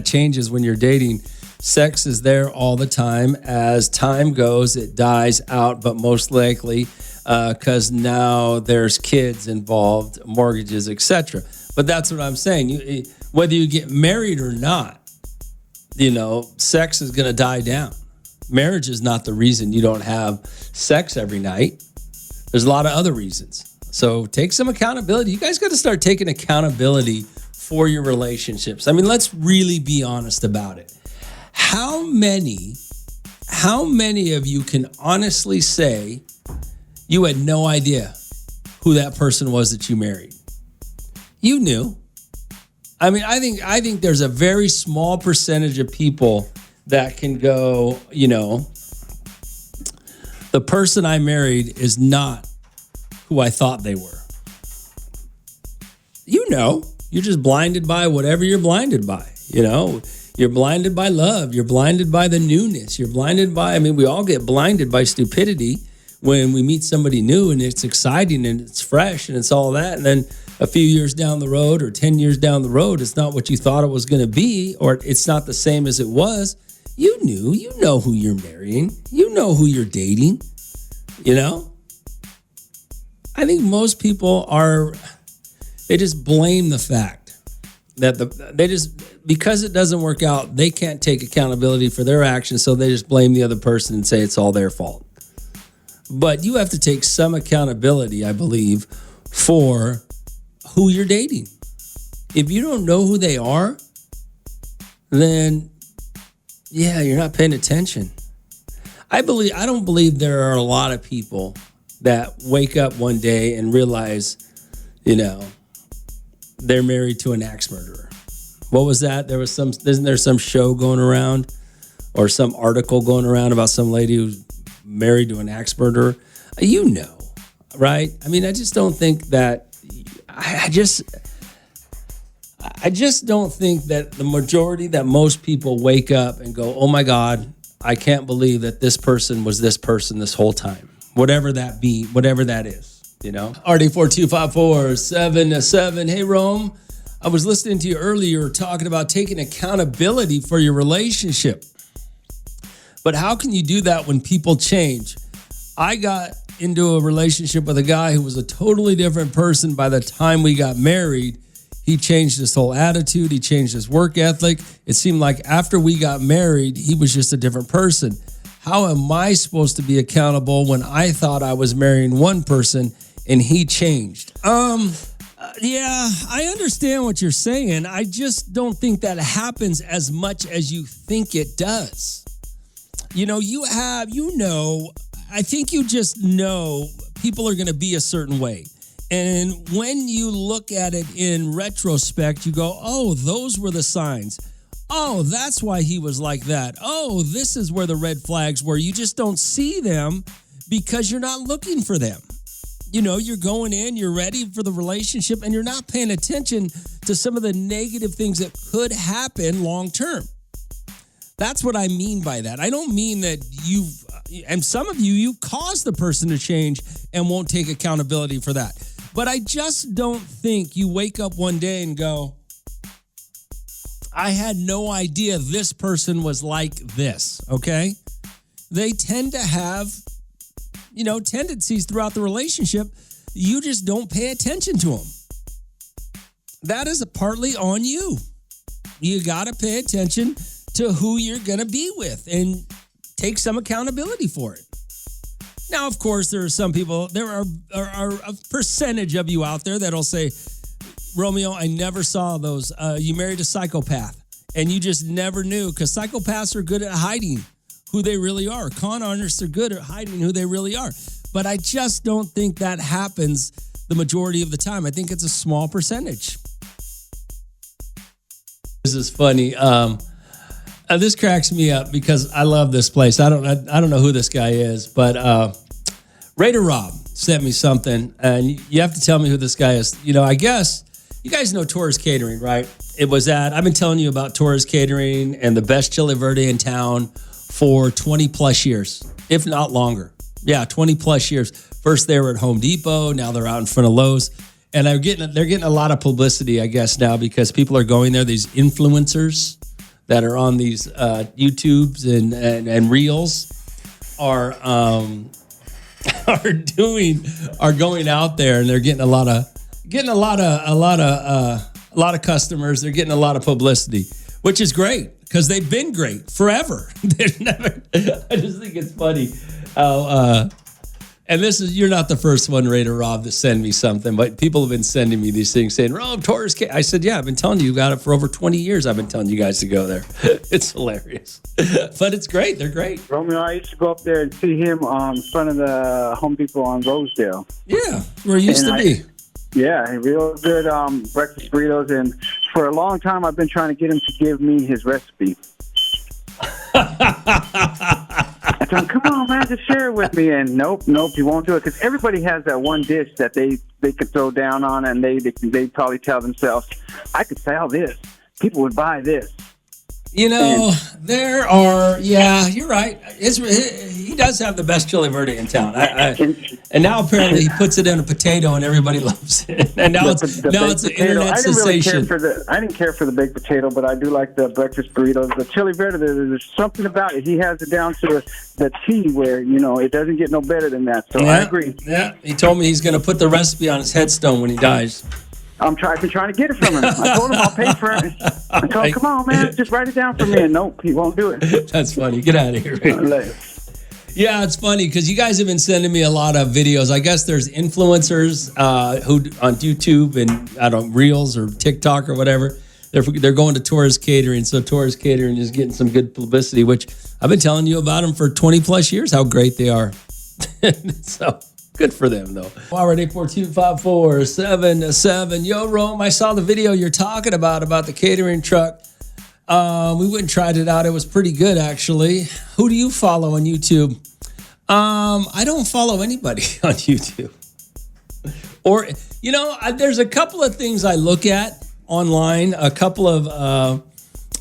changes when you're dating. Sex is there all the time. As time goes, it dies out, but most likely because now there's kids involved, mortgages, etc. But that's what I'm saying. Whether you get married or not, sex is going to die down. Marriage is not the reason you don't have sex every night. There's a lot of other reasons. So take some accountability. You guys got to start taking accountability for your relationships. I mean, let's really be honest about it. How many of you can honestly say you had no idea who that person was that you married? You knew. I mean, I think there's a very small percentage of people that can go, the person I married is not who I thought they were. You're just blinded by whatever you're blinded by, You're blinded by love. You're blinded by the newness. You're blinded by, we all get blinded by stupidity. when we meet somebody new and it's exciting and it's fresh and it's all that. And then a few years down the road or 10 years down the road, it's not what you thought it was going to be, or it's not the same as it was. You know who you're marrying. You know who you're dating, you know? I think most people they just blame the fact that because it doesn't work out, they can't take accountability for their actions, so they just blame the other person and say it's all their fault. But you have to take some accountability, I believe, for who you're dating. If you don't know who they are, then yeah, you're not paying attention. I don't believe there are a lot of people that wake up one day and realize, they're married to an axe murderer. What was that? Isn't there some show going around or some article going around about some lady who's married to an axe murderer? Right? I mean, I just don't think that, I just don't think that the majority, that most people wake up and go, oh my God, I can't believe that this person was this person this whole time. Whatever that is, RD42547. Hey, Rome, I was listening to you earlier talking about taking accountability for your relationship. But how can you do that when people change? I got into a relationship with a guy who was a totally different person by the time we got married. He changed his whole attitude. He changed his work ethic. It seemed like after we got married, he was just a different person. How am I supposed to be accountable when I thought I was marrying one person and he changed? Yeah, I understand what you're saying. I just don't think that happens as much as you think it does. I think you just know people are going to be a certain way. And when you look at it in retrospect, you go, oh, those were the signs. Oh, that's why he was like that. Oh, this is where the red flags were. You just don't see them because you're not looking for them. You're going in, you're ready for the relationship, and you're not paying attention to some of the negative things that could happen long term. That's what I mean by that. I don't mean that and some of you caused the person to change and won't take accountability for that. But I just don't think you wake up one day and go, I had no idea this person was like this, okay? They tend to have, tendencies throughout the relationship. You just don't pay attention to them. That is partly on you. You got to pay attention to who you're going to be with and take some accountability for it. Now, of course, there are some people, there are a percentage of you out there that'll say, Romeo, I never saw those. You married a psychopath and you just never knew, because psychopaths are good at hiding who they really are. Con artists are good at hiding who they really are. But I just don't think that happens the majority of the time. I think it's a small percentage. This is funny. This cracks me up because I love this place. I don't know who this guy is, but Raider Rob sent me something, and you have to tell me who this guy is. I guess you guys know Torres Catering, right? I've been telling you about Torres Catering and the best chili verde in town for 20 plus years, if not longer. Yeah, 20 plus years. First they were at Home Depot, now they're out in front of Lowe's. And they're getting a lot of publicity, I guess, now because people are going there, these influencers that are on these YouTubes and Reels are going out there, and they're getting a lot of customers. They're getting a lot of publicity, which is great because they've been great forever. I just think it's funny how. And you're not the first one, Raider Rob, to send me something, but people have been sending me these things saying, Rob, Torres K. I said, yeah, I've been telling you about it for over 20 years. I've been telling you guys to go there. It's hilarious. But it's great. They're great. Romeo, I used to go up there and see him in front of the Home Depot on Rosedale. Yeah, where it used to be. Yeah, real good breakfast burritos. And for a long time, I've been trying to get him to give me his recipe. I told him, come on, man, just share it with me. And nope, he won't do it. Because everybody has that one dish that they could throw down on, and they probably tell themselves, I could sell this. People would buy this. There are, you're right. He does have the best chili verde in town. And now apparently he puts it in a potato and everybody loves it. And now it's an internet sensation. I didn't care for the baked potato, but I do like the breakfast burritos. The chili verde, there's something about it. He has it down to the T where, it doesn't get no better than that. So I agree. Yeah, he told me he's going to put the recipe on his headstone when he dies. I've been trying to get it from him. I told him I'll pay for it. I told him, come on, man, just write it down for me. And nope, he won't do it. That's funny. Get out of here. Yeah, it's funny because you guys have been sending me a lot of videos. I guess there's influencers who on YouTube and Reels or TikTok or whatever. They're going to Torres Catering. So Torres Catering is getting some good publicity, which I've been telling you about them for 20 plus years, how great they are. So good for them, though. Already 842-547-7. Yo, Rome, I saw the video you're talking about the catering truck. We went and tried it out. It was pretty good, actually. Who do you follow on YouTube? I don't follow anybody on YouTube. Or, there's a couple of things I look at online. A couple of,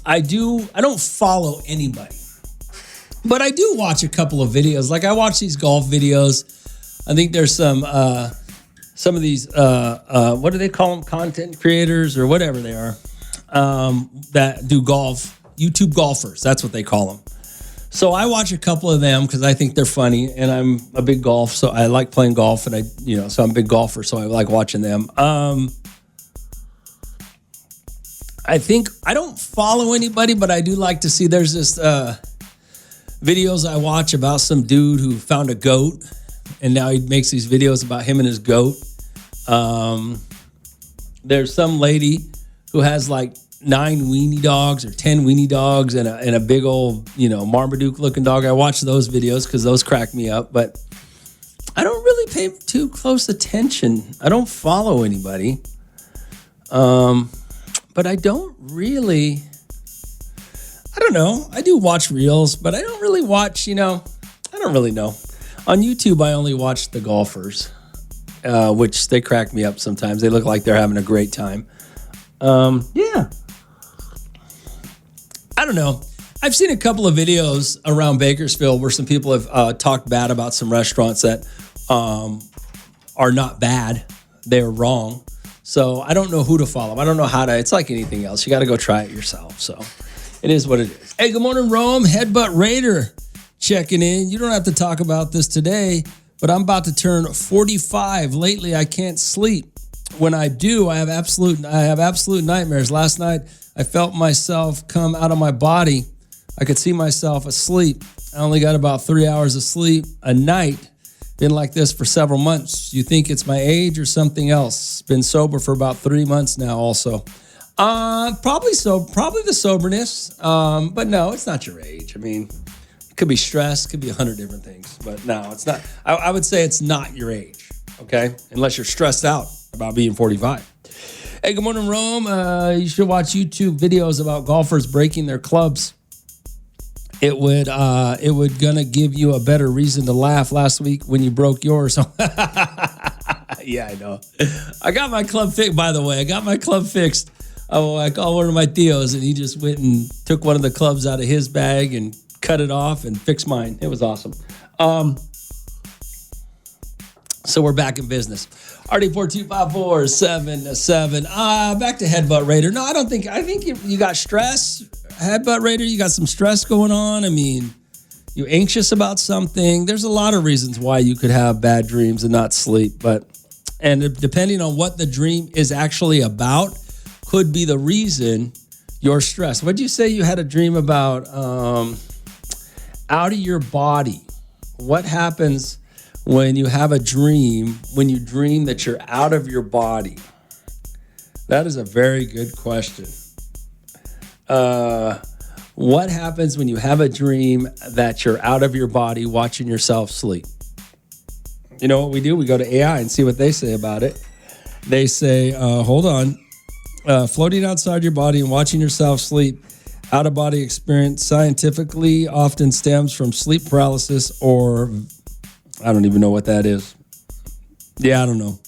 I don't follow anybody. But I do watch a couple of videos. Like I watch these golf videos. I think there's some of these, what do they call them? Content creators or whatever they are, that do golf, YouTube golfers. That's what they call them. So I watch a couple of them because I think they're funny and I'm a big golf. So I like playing golf and so I'm a big golfer. So I like watching them. I think I don't follow anybody, but I do like to see there's this, videos I watch about some dude who found a goat. And now he makes these videos about him and his goat. There's some lady who has like 9 weenie dogs or 10 weenie dogs and a big old, Marmaduke looking dog. I watch those videos because those crack me up, but I don't really pay too close attention. I don't follow anybody. But I don't really, I don't know. I do watch reels, but I don't really watch, I don't really know. On YouTube, I only watch the golfers, which they crack me up sometimes. They look like they're having a great time. Yeah. I don't know. I've seen a couple of videos around Bakersfield where some people have talked bad about some restaurants that are not bad. They're wrong. So I don't know who to follow. I don't know how to. It's like anything else. You got to go try it yourself. So it is what it is. Hey, good morning, Rome. Headbutt Raider checking in. You don't have to talk about this today, but I'm about to turn 45. Lately, I can't sleep. When I do, I have absolute nightmares. Last night, I felt myself come out of my body. I could see myself asleep. I only got about 3 hours of sleep a night. Been like this for several months. You think it's my age or something else? Been sober for about 3 months now also. Probably the soberness. But no, it's not your age. I mean, it could be stress, could be 100 different things. But no, it's not. I would say it's not your age, okay? Unless you're stressed out about being 45. Hey, good morning, Rome. You should watch YouTube videos about golfers breaking their clubs. It would gonna give you a better reason to laugh last week when you broke yours. Yeah, I know. I got my club fixed, by the way. I got my club fixed. I called one of my tios, and he just went and took one of the clubs out of his bag and cut it off and fixed mine. It was awesome. So we're back in business. RD42547. Back to Headbutt Raider. No, I think you got stress. Headbutt Raider, you got some stress going on. I mean, you anxious about something. There's a lot of reasons why you could have bad dreams and not sleep. And depending on what the dream is actually about, could be the reason you're stressed. What did you say you had a dream about? Out of your body. What happens when you have a dream, when you dream that you're out of your body? That is a very good question. What happens when you have a dream that you're out of your body watching yourself sleep? You know what we do? We go to AI and see what they say about it. They say, hold on. Floating outside your body and watching yourself sleep, out-of-body experience scientifically often stems from sleep paralysis or I don't even know what that is. Yeah, I don't know.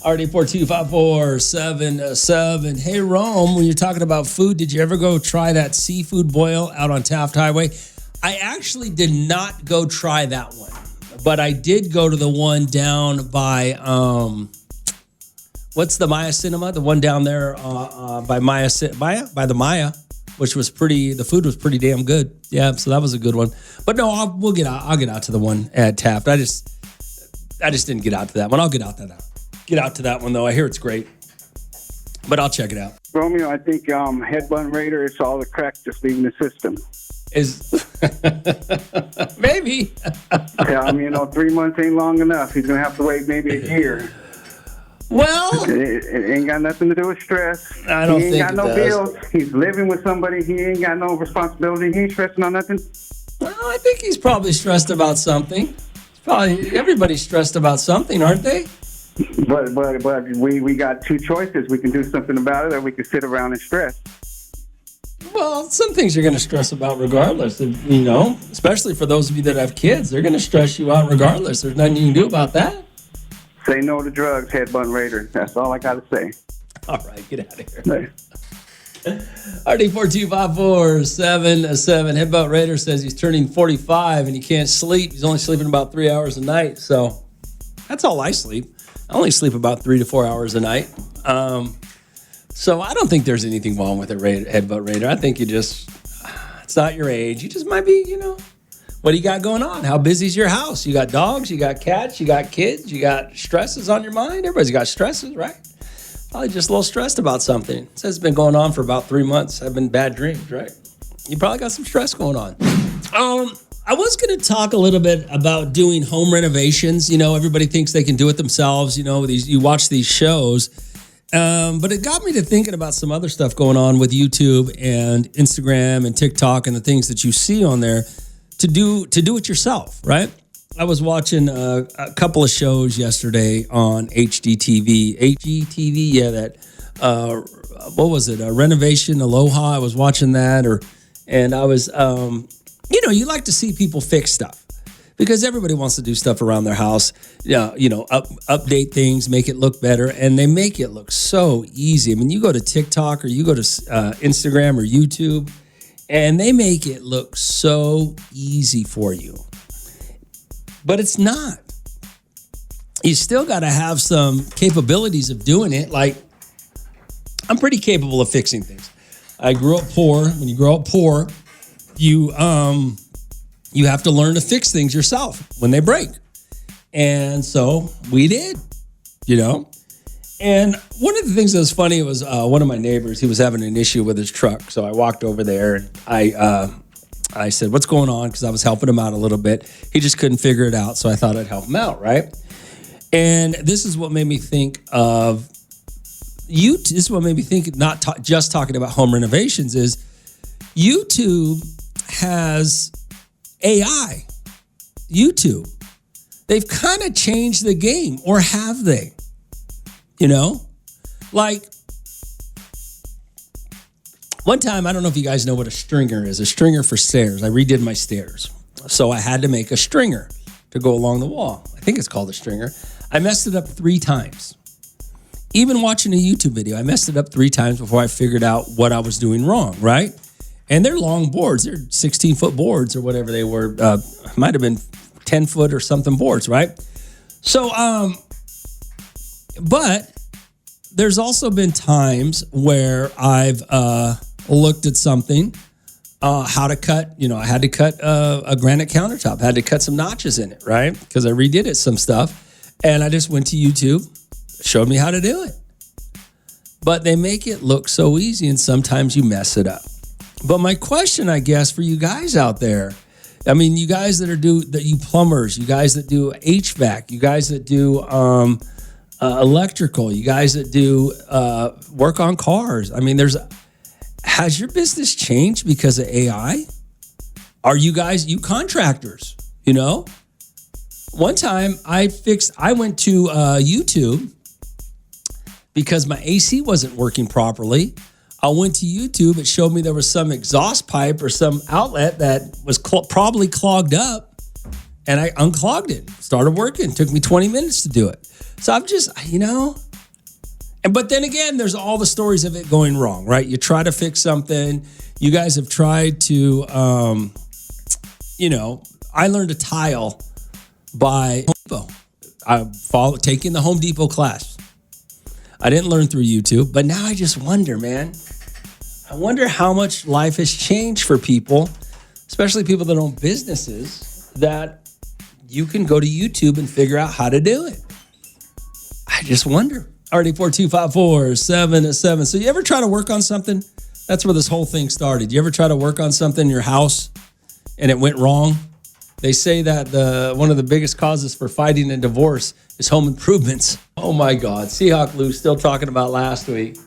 RD4254777. Hey, Rome, when you're talking about food, did you ever go try that seafood boil out on Taft Highway? I actually did not go try that one, but I did go to the one down by, what's the Maya Cinema? The one down there by by the Maya, which was the food was pretty damn good. Yeah, so that was a good one. But no, I'll get out to the one at Taft. I just didn't get out to that one. I'll get out to that one, though. I hear it's great, but I'll check it out. Romeo, I think Headbun Raider is all the crack just leaving the system. Is maybe. Tell him, 3 months ain't long enough. He's going to have to wait maybe a year. Well, it ain't got nothing to do with stress. I don't think he ain't got no bills. He's living with somebody. He ain't got no responsibility. He ain't stressing on nothing. Well, I think he's probably stressed about something. Everybody's stressed about something, aren't they? But we got two choices. We can do something about it, or we can sit around and stress. Well, some things you're going to stress about regardless, especially for those of you that have kids. They're going to stress you out regardless. There's nothing you can do about that. Say no to drugs, Headbun Raider. That's all I got to say. All right, get out of here. RD4254777. Headbutt Raider says he's turning 45 and he can't sleep. He's only sleeping about 3 hours a night. So that's all I sleep. I only sleep about 3 to 4 hours a night. So I don't think there's anything wrong with it, Headbutt Raider. I think it's not your age. You just might be, what do you got going on? How busy's your house? You got dogs, you got cats, you got kids, you got stresses on your mind. Everybody's got stresses, right? Probably just a little stressed about something. It says it's been going on for about 3 months. Having bad dreams, right? You probably got some stress going on. I was going to talk a little bit about doing home renovations. Everybody thinks they can do it themselves. You watch these shows. But it got me to thinking about some other stuff going on with YouTube and Instagram and TikTok and the things that you see on there to do it yourself, right? I was watching a couple of shows yesterday on HGTV, that what was it? Renovation Aloha. I was watching that, and I was, you like to see people fix stuff because everybody wants to do stuff around their house. Update things, make it look better, and they make it look so easy. I mean, you go to TikTok or you go to Instagram or YouTube, and they make it look so easy for you. But it's not. You still got to have some capabilities of doing it. Like, I'm pretty capable of fixing things. I grew up poor. When you grow up poor, you have to learn to fix things yourself when they break. And so we did, And one of the things that was funny was one of my neighbors, he was having an issue with his truck. So I walked over there and I said, what's going on? Because I was helping him out a little bit. He just couldn't figure it out. So I thought I'd help him out, right? And this is what made me think of YouTube. This is what made me think, just talking about home renovations, is YouTube has AI. YouTube. They've kind of changed the game, or have they? Like, one time, I don't know if you guys know what a stringer is. A stringer for stairs. I redid my stairs. So I had to make a stringer to go along the wall. I think it's called a stringer. I messed it up 3 times. Even watching a YouTube video, I messed it up 3 times before I figured out what I was doing wrong, right? And they're long boards. They're 16-foot boards or whatever they were. Might have been 10-foot or something boards, right? So, but there's also been times where I've looked at something, how to cut, I had to cut a granite countertop, had to cut some notches in it, right? Because I redid it, some stuff. And I just went to YouTube, showed me how to do it. But they make it look so easy, and sometimes you mess it up. But my question, I guess, for you guys out there, I mean, you guys you plumbers, you guys that do HVAC, you guys that do electrical, you guys that do work on cars. I mean, has your business changed because of AI? Are you contractors, One time I went to YouTube because my AC wasn't working properly. I went to YouTube. It showed me there was some exhaust pipe or some outlet that was probably clogged up, and I unclogged it. Started working. It took me 20 minutes to do it. So I'm just, But then again, there's all the stories of it going wrong, right? You try to fix something. You guys have tried to, I learned a tile by Home Depot. Taking the Home Depot class. I didn't learn through YouTube, but now I just wonder, man. I wonder how much life has changed for people, especially people that own businesses, that you can go to YouTube and figure out how to do it. I just wonder. Already 4254777. So you ever try to work on something? That's where this whole thing started. You ever try to work on something in your house and it went wrong? They say that one of the biggest causes for fighting and divorce is home improvements. Oh my God. Seahawk Lou still talking about last week.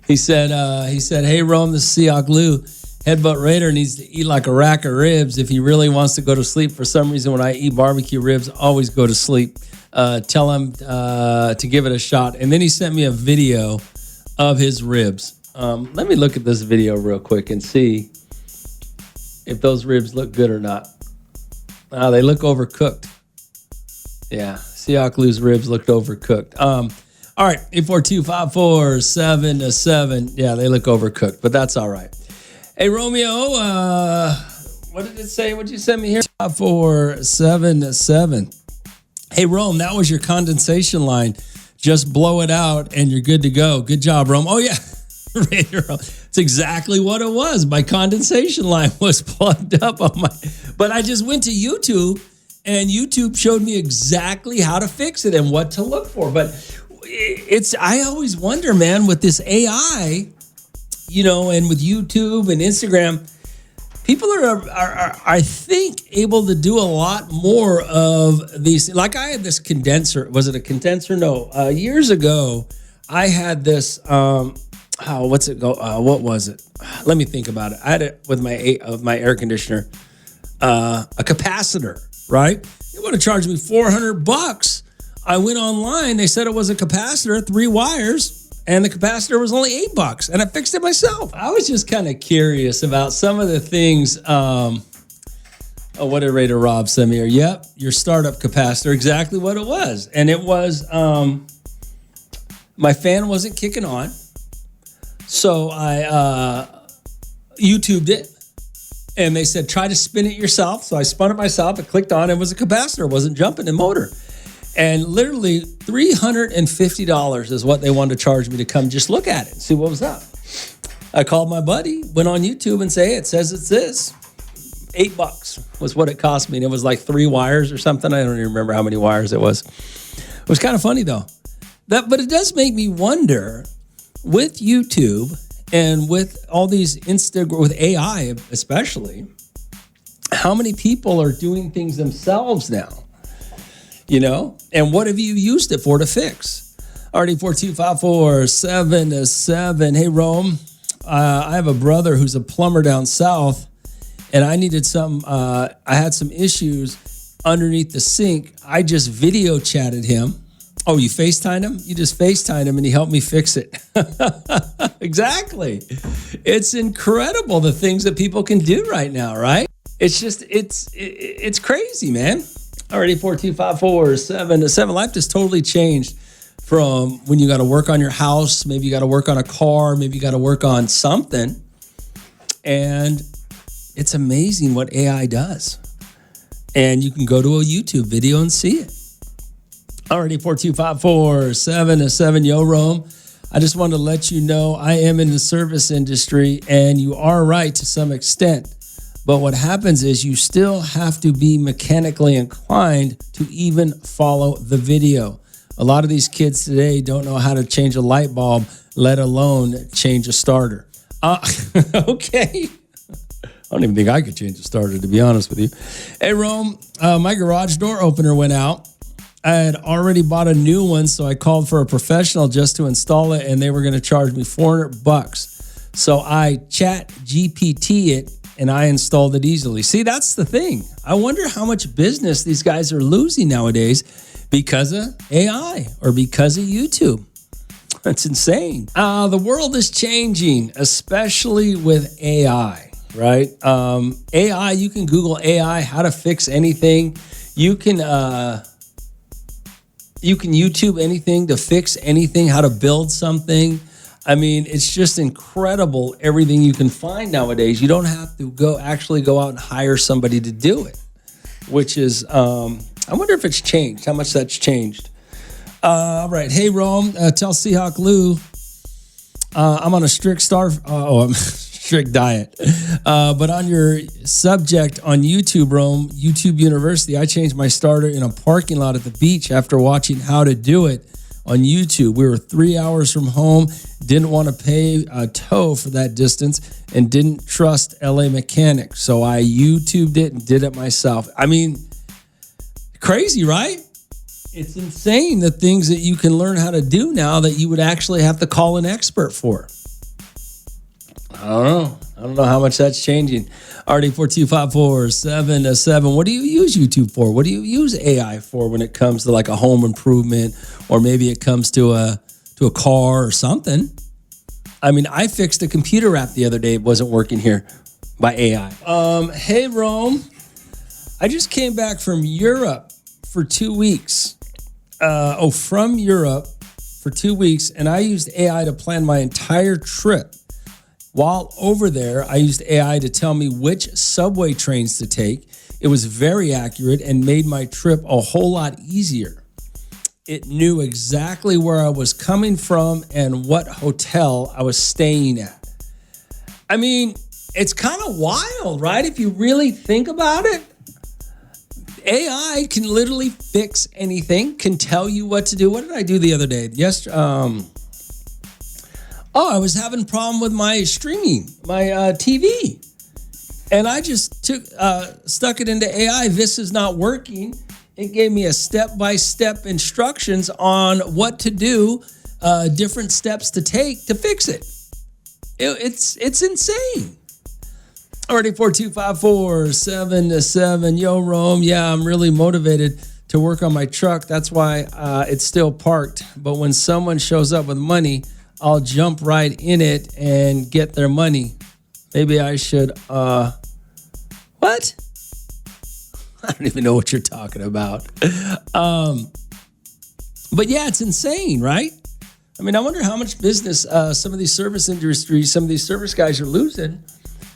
He said, hey, Rome, this is Seahawk Lou. Headbutt Raider needs to eat like a rack of ribs if he really wants to go to sleep. For some reason, when I eat barbecue ribs, I always go to sleep. Tell him to give it a shot. And then he sent me a video of his ribs. Let me look at this video real quick and see if those ribs look good or not. They look overcooked. Yeah, Seahawk Lou's ribs looked overcooked. All right, 842-547-7. Yeah, they look overcooked, but that's all right. Hey, Romeo, what did it say? What did you send me here? 5477. Hey, Rome, that was your condensation line. Just blow it out and you're good to go. Good job, Rome. Oh, yeah. It's exactly what it was. My condensation line was plugged up on my... But I just went to YouTube and YouTube showed me exactly how to fix it and what to look for. But I always wonder, man, with this AI, and with YouTube and Instagram, people are I think, able to do a lot more of these. Like I had this condenser. Was it a condenser? No. Years ago, I had this... what's it go? What was it? Let me think about it. I had it with my air conditioner, a capacitor, right? They would have charged me $400. I went online. They said it was a capacitor, 3 wires, and the capacitor was only $8, and I fixed it myself. I was just kind of curious about some of the things. What did Raider Rob send me here? Yep, your startup capacitor, exactly what it was, and it was my fan wasn't kicking on. So I YouTubed it, and they said, try to spin it yourself. So I spun it myself. It clicked on. It was a capacitor. It wasn't jumping in motor. And literally $350 is what they wanted to charge me to come just look at it and see what was up. I called my buddy, went on YouTube and say, hey, it says it's this. $8 was what it cost me. And it was like 3 wires or something. I don't even remember how many wires it was. It was kind of funny, though. But it does make me wonder... With YouTube and with all these with AI especially, how many people are doing things themselves now? And what have you used it for to fix? Already 4254777. Hey, Rome, I have a brother who's a plumber down south, and I needed I had some issues underneath the sink. I just video chatted him. Oh, you FaceTimed him? You just FaceTimed him and he helped me fix it. Exactly. It's incredible the things that people can do right now, right? It's just, it's crazy, man. Already 4254777. Life just totally changed from when you got to work on your house. Maybe you got to work on a car. Maybe you got to work on something. And it's amazing what AI does. And you can go to a YouTube video and see it. Already 4254777. Yo, Rome. I just wanted to let you know I am in the service industry, and you are right to some extent. But what happens is you still have to be mechanically inclined to even follow the video. A lot of these kids today don't know how to change a light bulb, let alone change a starter. Okay. I don't even think I could change a starter, to be honest with you. Hey, Rome, my garage door opener went out. I had already bought a new one, so I called for a professional just to install it, and they were going to charge me $400. So I chat GPT it, and I installed it easily. See, that's the thing. I wonder how much business these guys are losing nowadays because of AI or because of YouTube. That's insane. The world is changing, especially with AI, right? AI, you can Google AI, how to fix anything. You can... You can YouTube anything to fix anything, how to build something. I mean, it's just incredible everything you can find nowadays. You don't have to go out and hire somebody to do it, which is, I wonder if it's changed, how much that's changed. All right. Hey, Rome, tell Seahawk Lou I'm on a strict strict diet. But on your subject on YouTube, Rome, YouTube University, I changed my starter in a parking lot at the beach after watching how to do it on YouTube. We were 3 hours from home, didn't want to pay a tow for that distance, and didn't trust LA mechanics. So I YouTubed it and did it myself. I mean, crazy, right? It's insane the things that you can learn how to do now that you would actually have to call an expert for. I don't know how much that's changing. RD42547. What do you use YouTube for? What do you use AI for when it comes to like a home improvement, or maybe it comes to a car or something? I mean, I fixed a computer app the other day. It wasn't working here by AI. Hey, Rome. I just came back from Europe for 2 weeks. From Europe for 2 weeks, and I used AI to plan my entire trip. While over there, I used AI to tell me which subway trains to take. It was very accurate and made my trip a whole lot easier. It knew exactly where I was coming from and what hotel I was staying at. I mean, it's kind of wild, right? If you really think about it. AI can literally fix anything, can tell you what to do. What did I do the other day? I was having a problem with my streaming, my TV. And I just stuck it into AI. This is not working. It gave me a step-by-step instructions on what to do, different steps to take to fix it. It's insane. Already 42547. Yo, Rome. Yeah, I'm really motivated to work on my truck. That's why it's still parked. But when someone shows up with money, I'll jump right in it and get their money. Maybe I should, what? I don't even know what you're talking about. But yeah, it's insane, right? I mean, I wonder how much business some of these service industries, some of these service guys are losing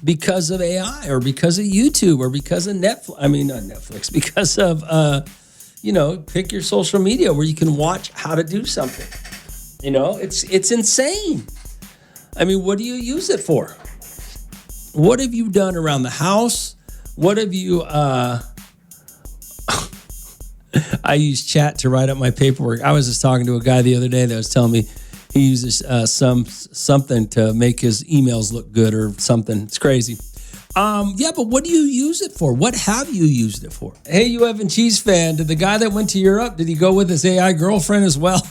because of AI or because of YouTube or because of Netflix. I mean, not Netflix, because of, pick your social media where you can watch how to do something. You know, it's insane. I mean, what do you use it for? What have you done around the house? What have you, I use chat to write up my paperwork. I was just talking to a guy the other day that was telling me he uses something to make his emails look good or something. It's crazy. But what do you use it for? What have you used it for? Hey, you Evan Cheese fan, did the guy that went to Europe, did he go with his AI girlfriend as well?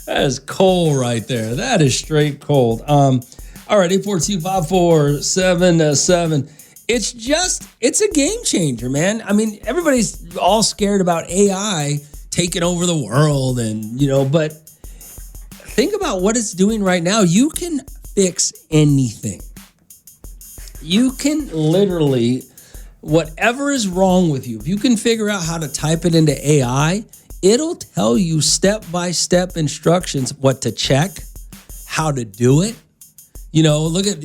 That is cold right there. That is straight cold. All right, 842-547. It's a game changer, man. I mean, everybody's all scared about AI taking over the world but think about what it's doing right now. You can fix anything. You can literally, whatever is wrong with you, if you can figure out how to type it into AI, it'll tell you step-by-step instructions, what to check, how to do it. Look at,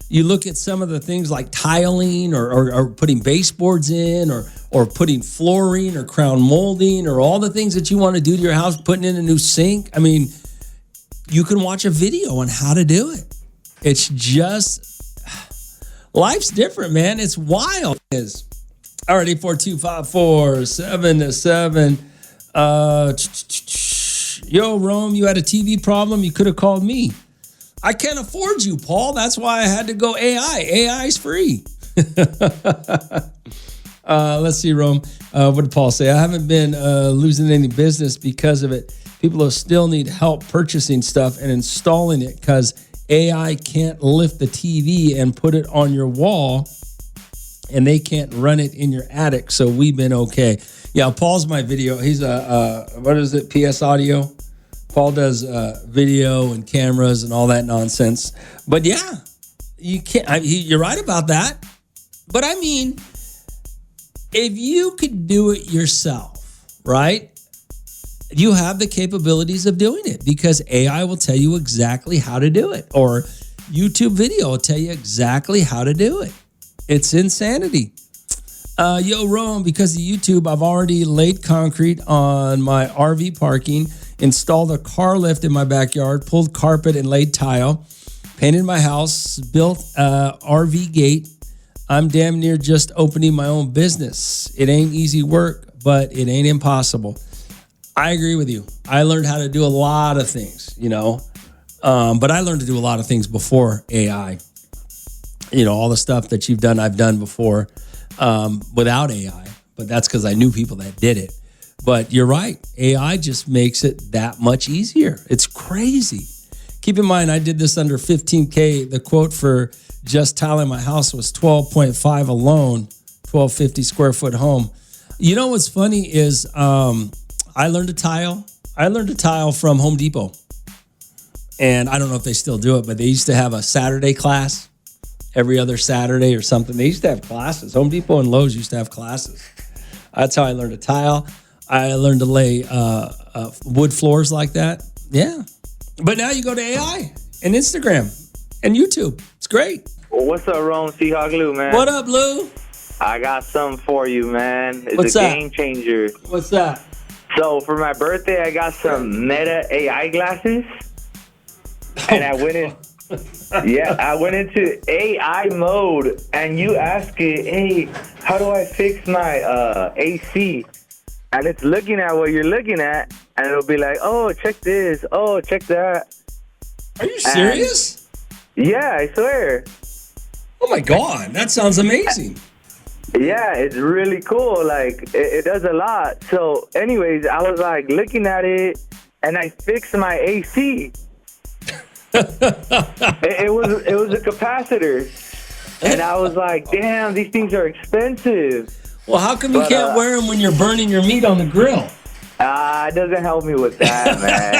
you look at some of the things like tiling or putting baseboards in or putting flooring or crown molding or all the things that you want to do to your house, putting in a new sink. I mean, you can watch a video on how to do it. It's just, life's different, man. It's wild. It is. All right, 842-547. Yo, Rome, you had a TV problem? You could have called me. I can't afford you, Paul. That's why I had to go AI. AI is free. Let's see, Rome. What did Paul say? I haven't been losing any business because of it. People will still need help purchasing stuff and installing it because AI can't lift the TV and put it on your wall, and they can't run it in your attic. So we've been okay. Yeah, Paul's my video. He's what is it? PS Audio. Paul does video and cameras and all that nonsense. But yeah, you can't. You're right about that. But I mean, if you could do it yourself, right? You have the capabilities of doing it because AI will tell you exactly how to do it, or YouTube video will tell you exactly how to do it. It's insanity. Yo, Rome, because of YouTube, I've already laid concrete on my RV parking, installed a car lift in my backyard, pulled carpet and laid tile, painted my house, built a RV gate. I'm damn near just opening my own business. It ain't easy work, but it ain't impossible. I agree with you. I learned how to do a lot of things, but I learned to do a lot of things before AI. All the stuff that you've done, I've done before without AI, but that's because I knew people that did it. But you're right. AI just makes it that much easier. It's crazy. Keep in mind, I did this under $15K. The quote for just tiling my house was $12.5 alone, 1,250 square foot home. You know what's funny is I learned to tile. I learned to tile from Home Depot. And I don't know if they still do it, but they used to have a Saturday class every other Saturday or something. They used to have classes. Home Depot and Lowe's used to have classes. That's how I learned to tile. I learned to lay wood floors like that. Yeah. But now you go to AI and Instagram and YouTube. It's great. Well, what's up, Rome? Seahawk Lou, man? What up, Lou? I got something for you, man. It's What's a that? game changer. What's that? So for my birthday, I got some Meta AI glasses. And I went in. Yeah, I went into AI mode, and you ask it, hey, how do I fix my AC? And it's looking at what you're looking at, and it'll be like, oh, check this. Oh, check that. Are you serious? Yeah, I swear. Oh, my God. That sounds amazing. Yeah, it's really cool. Like, it does a lot. So, anyways, I was, like, looking at it, and I fixed my AC. it was a capacitor, and I was like, damn, these things are expensive. Well, how come you can't wear them when you're burning your meat on the grill? It doesn't help me with that, man.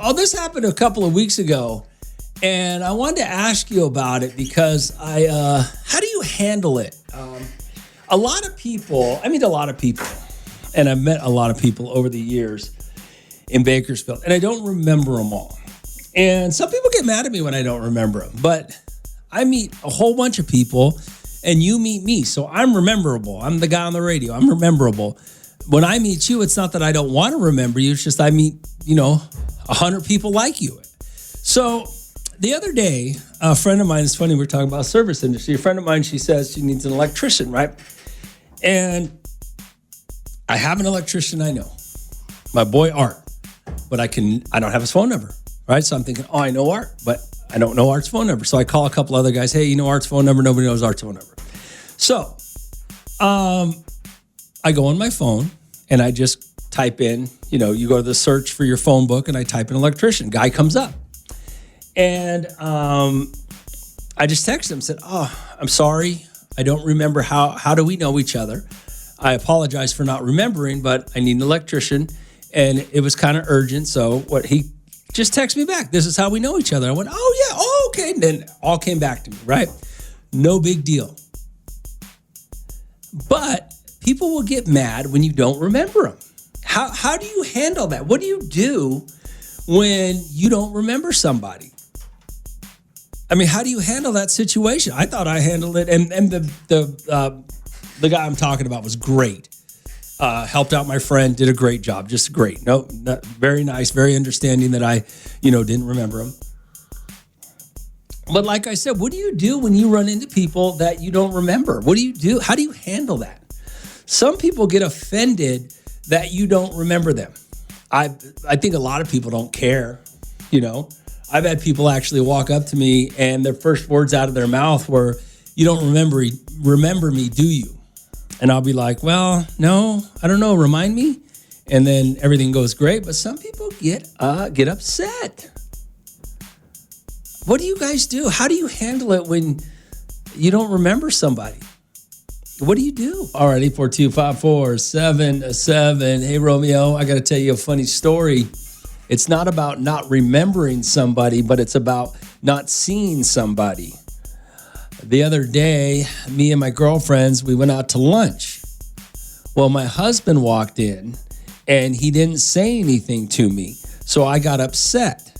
Oh, this happened a couple of weeks ago, and I wanted to ask you about it because how do you handle it? A lot of people, I meet a lot of people, and I've met a lot of people over the years in Bakersfield, and I don't remember them all. And some people get mad at me when I don't remember them, but I meet a whole bunch of people, and you meet me, so I'm rememberable. I'm the guy on the radio. I'm rememberable. When I meet you, it's not that I don't want to remember you. It's just I meet, 100 people like you. So the other day, a friend of mine, it's funny, we're talking about service industry. A friend of mine, she says she needs an electrician, right? And I have an electrician I know, my boy Art, but I don't have his phone number, right? So I'm thinking, oh, I know Art, but I don't know Art's phone number. So I call a couple other guys, hey, you know Art's phone number? Nobody knows Art's phone number. So I go on my phone and I just type in, you go to the search for your phone book and I type in electrician. Guy comes up. And I just texted him, said, oh, I'm sorry. I don't remember how do we know each other? I apologize for not remembering, but I need an electrician. And it was kind of urgent. So he just texted me back. This is how we know each other. I went, oh, yeah. Oh, okay. And then all came back to me, right? No big deal. But people will get mad when you don't remember them. How do you handle that? What do you do when you don't remember somebody? I mean, how do you handle that situation? I thought I handled it, and the guy I'm talking about was great. Helped out my friend, did a great job, just great. No, very nice, very understanding that I, didn't remember him. But like I said, what do you do when you run into people that you don't remember? What do you do? How do you handle that? Some people get offended that you don't remember them. I think a lot of people don't care, I've had people actually walk up to me and their first words out of their mouth were, you don't remember me, do you? And I'll be like, well, no, I don't know, remind me. And then everything goes great, but some people get upset. What do you guys do? How do you handle it when you don't remember somebody? What do you do? All right, 842-547-7. Hey, Romeo, I got to tell you a funny story. It's not about not remembering somebody, but it's about not seeing somebody. the other day, me and my girlfriends, we went out to lunch. Well, my husband walked in and he didn't say anything to me. So I got upset.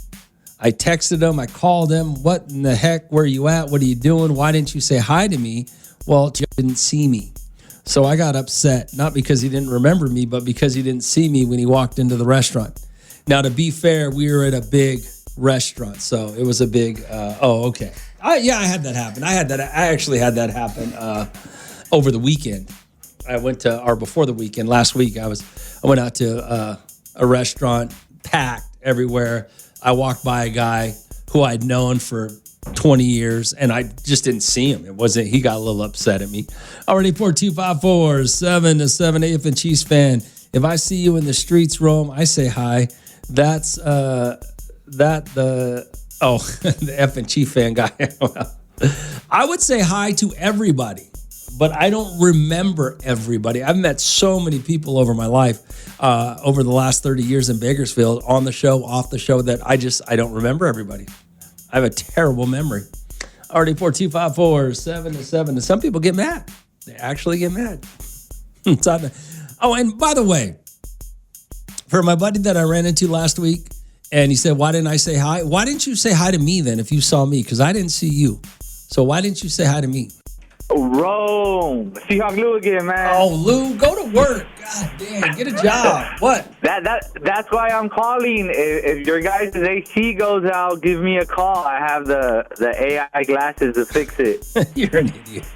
I texted him, I called him, what in the heck, where are you at? What are you doing? Why didn't you say hi to me? Well, Joe didn't see me. So I got upset, not because he didn't remember me, but because he didn't see me when he walked into the restaurant. Now, to be fair, we were at a big restaurant, so it was a big, okay. I had that happen. I actually had that happen over the weekend. Before the weekend, last week, I went out to a restaurant, packed everywhere. I walked by a guy who I'd known for 20 years, and I just didn't see him. He got a little upset at me. Already 42547-7 AF and Chiefs fan. If I see you in the streets, Rome, I say hi. That's the F and Chief fan guy. I would say hi to everybody, but I don't remember everybody. I've met so many people over my life, over the last 30 years in Bakersfield, on the show, off the show, that I don't remember everybody. I have a terrible memory. Already 42547-7. And some people get mad. They actually get mad. And by the way, for my buddy that I ran into last week, and he said, why didn't I say hi? Why didn't you say hi to me then if you saw me? Because I didn't see you. So why didn't you say hi to me? Rome. Seahawk Lou again, man. Oh, Lou, go to work. God damn, get a job. What? That's why I'm calling. If your guys' AC goes out, give me a call. I have the AI glasses to fix it. You're an idiot.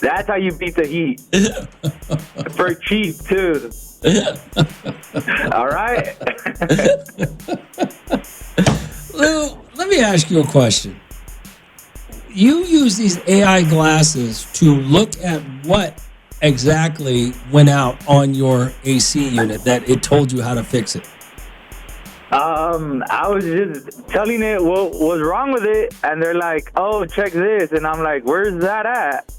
That's how you beat the heat. For cheap, too. All right. Lou, let me ask you a question. You use these AI glasses to look at what exactly went out on your AC unit that it told you how to fix it. I was just telling it what was wrong with it, and they're like, oh, check this. And I'm like, where's that at?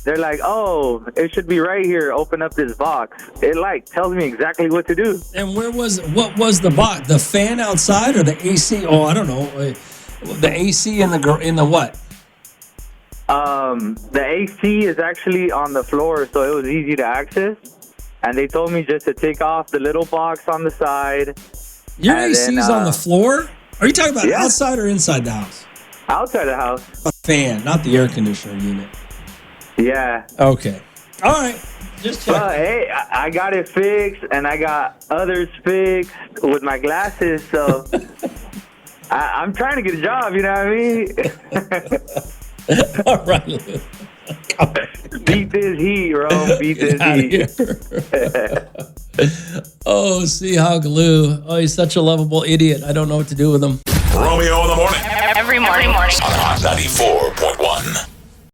They're like, oh, it should be right here. Open up this box. It tells me exactly what to do. And what was the box? The fan outside or the AC? Oh, I don't know. The AC in the what? The AC is actually on the floor, so it was easy to access. And they told me just to take off the little box on the side. Your AC's on the floor? Are you talking about outside or inside the house? Outside the house. A fan, not the air conditioner unit. Yeah. Okay. All right. Just check. Well, hey, I got it fixed, and I got others fixed with my glasses, so I'm trying to get a job, you know what I mean? All right, Lou. Beat this heat, Rome. Beat this heat. Oh, Seahawk Lou. Oh, he's such a lovable idiot. I don't know what to do with him. Romeo in the morning. Every morning. On Hot 94.1.